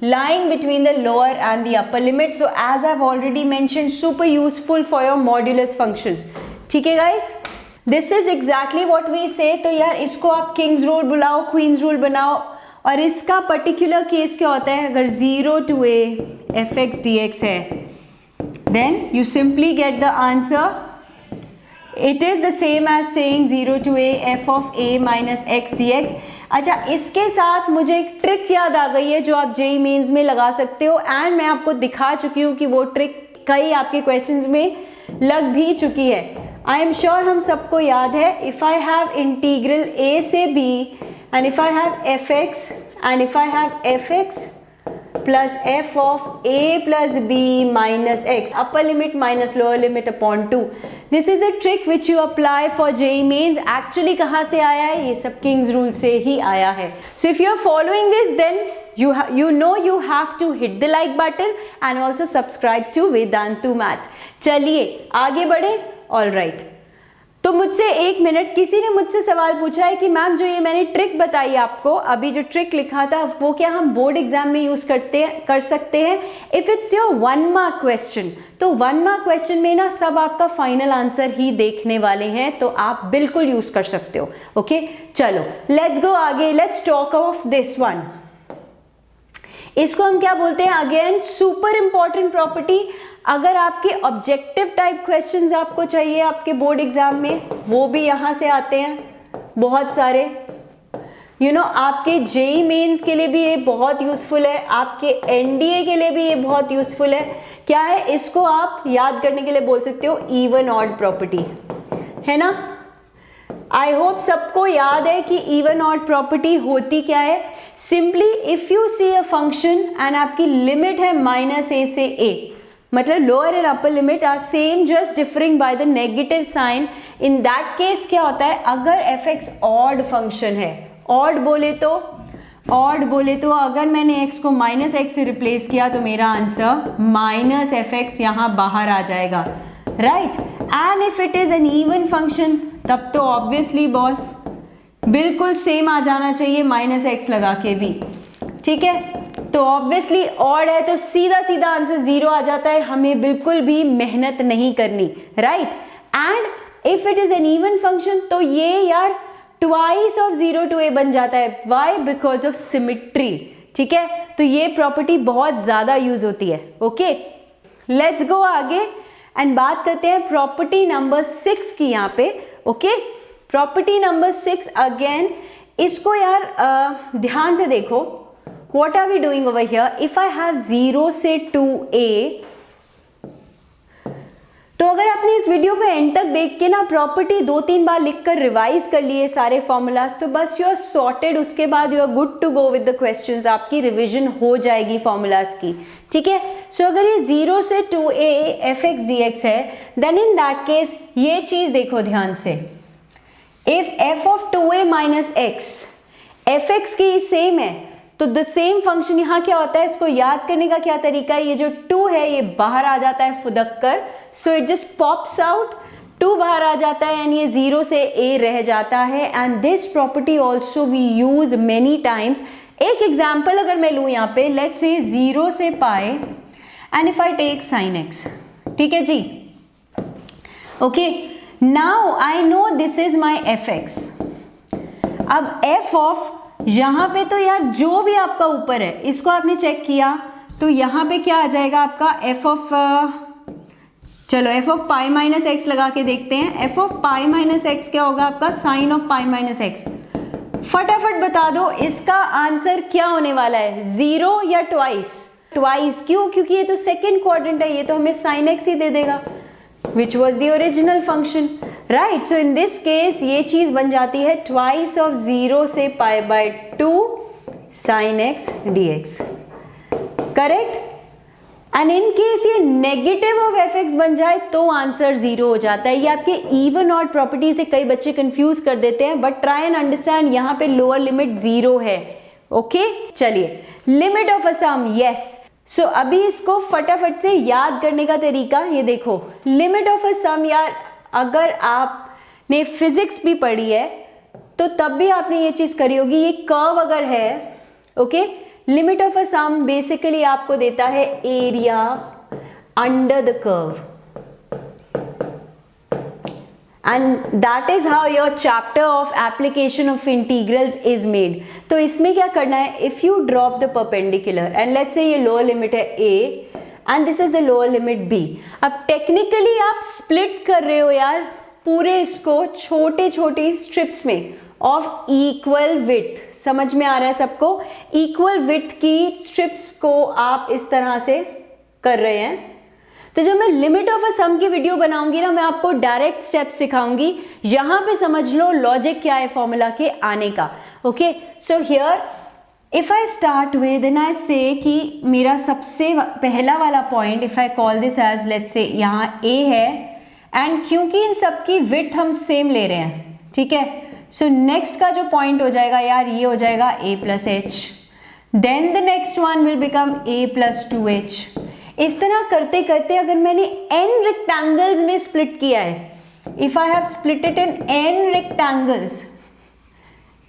lying between the lower and the upper limit. So as I've already mentioned, super useful for your modulus functions. ठीक है guys, this is exactly what we say. तो यार इसको आप Kings rule बुलाओ, queen's rule बनाओ, और इसका पर्टिकुलर केस क्या होता है, अगर 0 to a fx dx है, then you simply get the answer. It is the same as saying 0 to a f of a minus x dx. अच्छा, इसके साथ मुझे एक ट्रिक याद आ गई है जो आप जेईई मेंस में लगा सकते हो, एंड मैं आपको दिखा चुकी हूँ कि वो ट्रिक कई आपके क्वेश्चंस में लग भी चुकी है। आई एम श्योर हम सबको याद है। If I have integral a से b and if I have fx and if I have fx plus f of a plus b minus x, upper limit minus lower limit upon 2. This is a trick which you apply for JEE Mains. Actually कहाँ से आया है? ये सब King's Rule से ही आया है. So if you are following this, then you know you have to hit the like button and also subscribe to Vedantu Maths. चलिए आगे बढ़े. All right. तो मुझसे एक मिनट, किसी ने मुझसे सवाल पूछा है कि मैम जो ये मैंने ट्रिक बताई आपको, अभी जो ट्रिक लिखा था वो क्या हम बोर्ड एग्जाम में यूज कर सकते हैं? If it's your 1 mark question, तो 1 मार्क क्वेश्चन में ना सब आपका फाइनल आंसर ही देखने वाले हैं, तो आप बिल्कुल यूज कर सकते हो। ओके, चलो लेट्स गो आगे। Let's talk of this one. इसको हम क्या बोलते हैं? Again super important property. अगर आपके ऑब्जेक्टिव टाइप क्वेश्चंस आपको चाहिए आपके बोर्ड एग्जाम में, वो भी यहाँ से आते हैं बहुत सारे। आपके जेईई मेंस के लिए भी ये बहुत यूजफुल है, आपके एनडीए के लिए भी ये बहुत यूजफुल है। क्या है? इसको आप याद करने के लिए बोल सकते हो इवन ऑड प्रॉपर्टी, है ना? आई होप सबको याद है कि इवन ऑड प्रॉपर्टी होती क्या है। Simply if you see a function and आपकी लिमिट है -a से a, मतलब lower and upper limit are same just differing by the negative sign, in that case क्या होता है, अगर fx ऑड फंक्शन है, ऑड बोले तो अगर मैंने x को -x से रिप्लेस किया तो मेरा आंसर -fx यहाँ बाहर आ जाएगा, right? And if it is an even function, तब तो ऑब्वियसली बॉस बिल्कुल सेम आ जाना चाहिए -x लगा के भी, ठीक है? तो ऑब्वियसली ऑड है तो सीधा सीधा आंसर 0 आ जाता है, हमें बिल्कुल भी मेहनत नहीं करनी, right? And if it is an even function, तो ये यार ट्वाइस ऑफ 0 to a बन जाता है। वाई? बिकॉज ऑफ सिमिट्री, ठीक है? तो ये प्रॉपर्टी बहुत ज्यादा यूज होती है। ओके, लेट्स गो आगे एंड बात करते हैं प्रॉपर्टी नंबर 6 की यहाँ पे। ओके, प्रॉपर्टी नंबर 6 अगेन, इसको यार ध्यान से देखो। what are we doing over here? If I have 0 से 2a, तो अगर आपने इस वीडियो को एंड तक देख के ना प्रॉपर्टी 2-3 बार लिखकर रिवाइज कर लिए सारे फॉर्मूलाज, तो बस यू आर सॉर्टेड। उसके बाद you are good to go with the questions, आपकी रिवीजन हो जाएगी फॉर्मूलाज की, ठीक है। सो अगर ये 0 से 2a fx dx है, देन इन दैट केस ये चीज देखो ध्यान से, if f of 2a minus x fx की सेम है, तो द सेम फंक्शन यहाँ क्या होता है, इसको याद करने का क्या तरीका है, ये जो 2 है ये बाहर आ जाता है फुदक कर, so it just pops out, 2 बाहर आ जाता है एंड ये 0 से a रह जाता है। And this property also we use many times. एक एग्जाम्पल अगर मैं लूँ यहाँ पे, लेट्स से 0 से पाए and if I take sine x, ठीक है जी, okay, now I know this is my fx। अब f ऑफ यहाँ पे तो यार जो भी आपका ऊपर है इसको आपने चेक किया, तो यहाँ पे क्या आ जाएगा आपका f ऑफ, चलो f of pi minus x लगा के देखते हैं। f of pi minus x क्या होगा आपका, sine of pi minus x. फटाफट बता दो इसका आंसर क्या होने वाला है, 0 या ट्वाइस? ट्वाइस, क्यों? क्योंकि ये तो सेकेंड क्वाड्रेंट है, ये तो हमें साइन एक्स ही दे देगा, which was the original function, right. So in this case ये चीज बन जाती है ट्वाइस ऑफ 0 से pi by 2 sine x dx, correct. And in case ये नेगेटिव ऑफ एफ एक्स बन जाए तो आंसर 0 हो जाता है। ये आपके इवन ऑड प्रॉपर्टी से कई बच्चे कंफ्यूज कर देते हैं, बट ट्राई एंड अंडरस्टैंड, यहाँ पे लोअर लिमिट 0 है, ओके। चलिए, limit of a sum, yes. So अभी इसको फटाफट से याद करने का तरीका ये देखो, लिमिट ऑफ अ सम, यार अगर आपने फिजिक्स भी पढ़ी है तो तब भी आपने ये चीज करी होगी। ये कर्व अगर है, okay, limit of a sum basically आपको देता है area under the curve, and that is how your chapter of application of integrals is made. तो इसमें क्या करना है, if you drop the perpendicular and let's say ये लोअर लिमिट है a and this is the lower limit b। अब technically आप split कर रहे हो यार पूरे इसको छोटे छोटे स्ट्रिप्स में ऑफ इक्वल विड्थ, समझ में आ रहा है सबको? इक्वल विड्थ की स्ट्रिप्स को आप इस तरह से कर रहे हैं। तो जब मैं लिमिट ऑफ अ सम की वीडियो बनाऊंगी ना, मैं आपको डायरेक्ट स्टेप सिखाऊंगी, यहां पे समझ लो लॉजिक क्या है फॉर्मूला के आने का, okay. So here if I start with and I say कि मेरा सबसे पहला वाला point, if I call this as let's say यहाँ a है, एंड क्योंकि इन सबकी विड्थ हम सेम ले रहे हैं, ठीक है। सो नेक्स्ट का जो पॉइंट हो जाएगा यार, ये हो जाएगा a plus h, then the next one will become a plus 2h। इस तरह करते करते अगर मैंने n रेक्टेंगल्स में स्प्लिट किया है, if I have split it in n rectangles,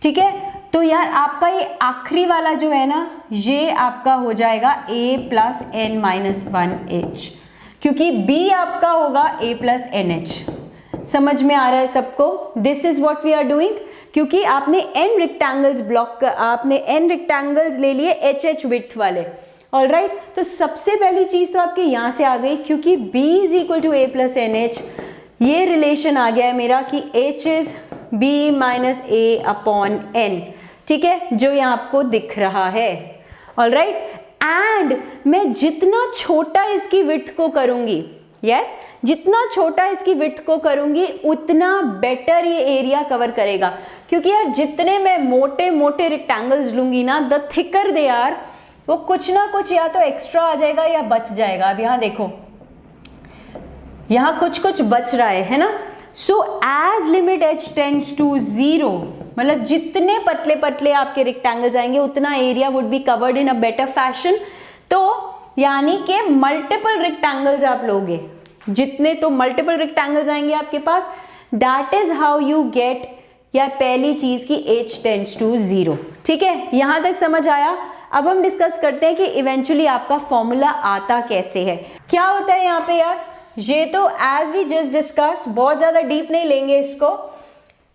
ठीक है, तो यार आपका ये आखिरी वाला जो है ना, ये आपका हो जाएगा a plus n minus 1h, क्योंकि b आपका होगा a प्लस nh। समझ में आ रहा है सबको? This is what we are doing, क्योंकि आपने n रेक्टेंगल्स आपने n रेक्टेंगल्स ले लिए h विड्थ वाले, ऑलराइट। तो सबसे पहली चीज तो आपके यहां से आ गई, क्योंकि b is equal to a plus nh, ये रिलेशन आ गया है मेरा कि h is b minus a upon n, ठीक है, जो यहाँ आपको दिख रहा है, ऑलराइट। एंड मैं जितना छोटा इसकी विड्थ को करूंगी, यस, जितना छोटा इसकी विड्थ को करूंगी उतना बेटर ये एरिया कवर करेगा, क्योंकि यार जितने मैं मोटे मोटे रेक्टेंगल्स लूंगी ना, द थिकर दे आर, वो कुछ ना कुछ या तो एक्स्ट्रा आ जाएगा या बच जाएगा। अब यहाँ देखो, यहाँ कुछ कुछ बच रहा है ना। So as limit h tends to 0, मतलब जितने पतले पतले आपके रेक्टेंगल्स आएंगे उतना area would be covered in a better fashion. तो यानी कि मल्टीपल रेक्टेंगल्स आप लोगे, जितने तो मल्टीपल रेक्टेंगल्स आएंगे आपके पास, that is how you get, या पहली चीज की h टेंड्स टू 0, ठीक है। यहां तक समझ आया? अब हम डिस्कस करते हैं कि इवेंचुअली आपका फॉर्मूला आता कैसे है, क्या होता है यहाँ पे यार। ये तो एज वी जस्ट डिस्कस्ड, बहुत ज्यादा डीप नहीं लेंगे इसको।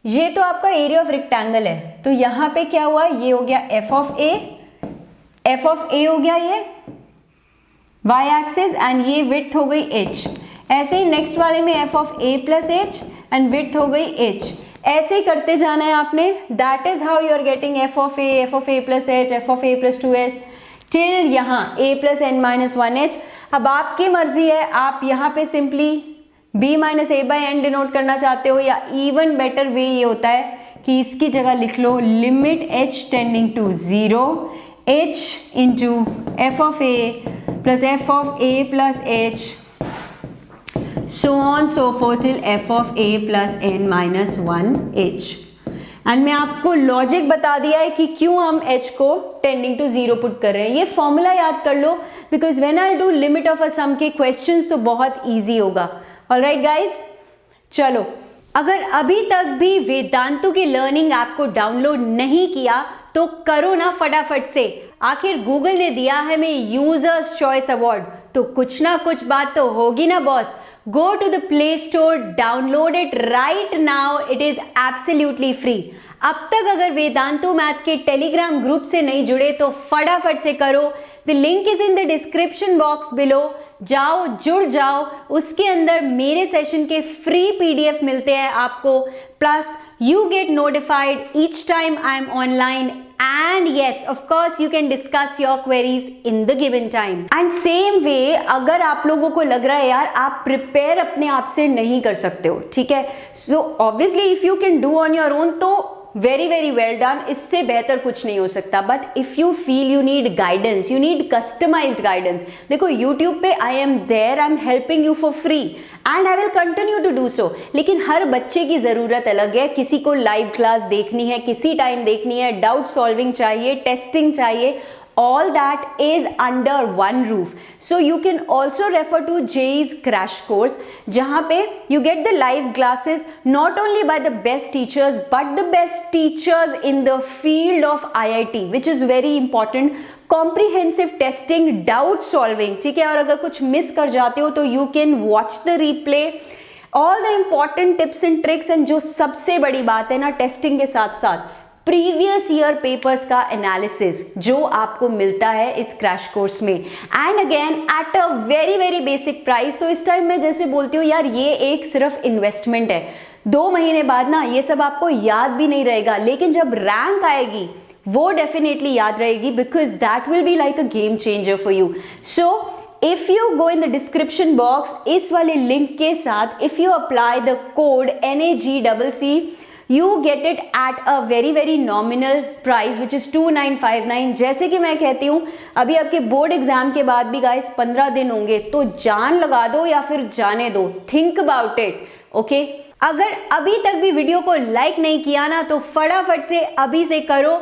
ये तो आपका एरिया ऑफ रेक्टेंगल है, तो यहाँ पे क्या हुआ, ये हो गया f ऑफ a हो गया ये y एक्सिस, एंड ये विड्थ हो गई h। ऐसे ही नेक्स्ट वाले में f of a plus h and width हो गई h। ऐसे ही करते जाना है आपने। That is how you are getting f of a plus h, f of a plus 2h till यहाँ a plus n minus 1h। अब आपकी मर्जी है, आप यहाँ पे simply b minus a by n denote करना चाहते हो, या इवन बेटर वे ये होता है कि इसकी जगह लिख लो limit h tending to 0 h into f of a plus f of a plus h so on so forth till f of a plus n minus 1h। And मैं आपको लॉजिक बता दिया है कि क्यों हम h को टेंडिंग टू 0 पुट कर रहे हैं। ये फॉर्मूला याद कर लो, because when I do limit of a sum के क्वेश्चंस तो बहुत इजी होगा। ऑलराइट गाइस, चलो अगर अभी तक भी वेदांतु की लर्निंग ऐप को डाउनलोड नहीं किया तो करो ना फटाफट से। आखिर गूगल ने दिया है हमें यूजर्स चॉइस अवार्ड, तो कुछ ना कुछ बात तो होगी ना boss. Go to the Play Store, download it right now. It is absolutely free. अब तक अगर वेदांतु मैथ के टेलीग्राम ग्रुप से नहीं जुड़े तो फटाफट से करो। The link is in the description box below. जाओ, जुड़ जाओ। उसके अंदर मेरे सेशन के फ्री PDF मिलते हैं आपको, plus you get notified each time I am online, and yes of course you can discuss your queries in the given time. And same way अगर आप लोगों को लग रहा है यार आप प्रिपेयर अपने आप से नहीं कर सकते हो, ठीक है, so obviously if you can do on your own तो वेरी वेरी वेल डन, इससे बेहतर कुछ नहीं हो सकता। But if you feel you need guidance, you need customised guidance, देखो यूट्यूब पे I am there, I am helping you for free and I will continue to do so. लेकिन हर बच्चे की ज़रूरत अलग है, किसी को लाइव क्लास देखनी है, किसी टाइम देखनी है, डाउट सॉल्विंग चाहिए, टेस्टिंग चाहिए, all that is under one roof. So you can also refer to JEE's crash course, जहाँ पे you get the live classes not only by the best teachers but the best teachers in the field of IIT, which is very important. Comprehensive testing, doubt solving, ठीक है, और अगर कुछ miss कर जाते हो तो you can watch the replay, all the important tips and tricks, and जो सबसे बड़ी बात है ना टेस्टिंग के साथ साथ प्रीवियस ईयर पेपर्स का एनालिसिस जो आपको मिलता है इस क्रैश कोर्स में, and again at a very very basic price. तो इस टाइम मैं जैसे बोलती हूँ यार ये एक सिर्फ इन्वेस्टमेंट है, 2 महीने बाद ना ये सब आपको याद भी नहीं रहेगा, लेकिन जब रैंक आएगी वो डेफिनेटली याद रहेगी, because that will be like a game changer for you. So if you go in the description box, इस वाले लिंक के साथ if you apply the code NAGCC, you get it at a very very nominal price which is 2959। जैसे कि मैं कहती हूँ अभी आपके बोर्ड एग्जाम के बाद भी गाइस 15 दिन होंगे, तो जान लगा दो या फिर जाने दो, थिंक अबाउट इट, ओके। अगर अभी तक भी वीडियो को लाइक नहीं किया ना तो फटाफट से अभी से करो,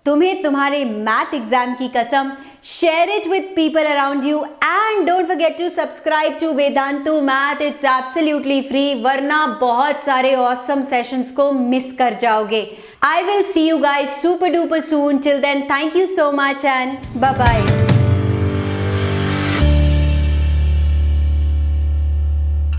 तुम्हें तुम्हारे मैथ एग्जाम की कसम। Share it with people around you and don't forget to subscribe to Vedantu Math. It's absolutely free, वरना बहुत सारे awesome sessions को मिस कर जाओगे। I will see you guys super duper soon. Till then, thank you so much and bye bye.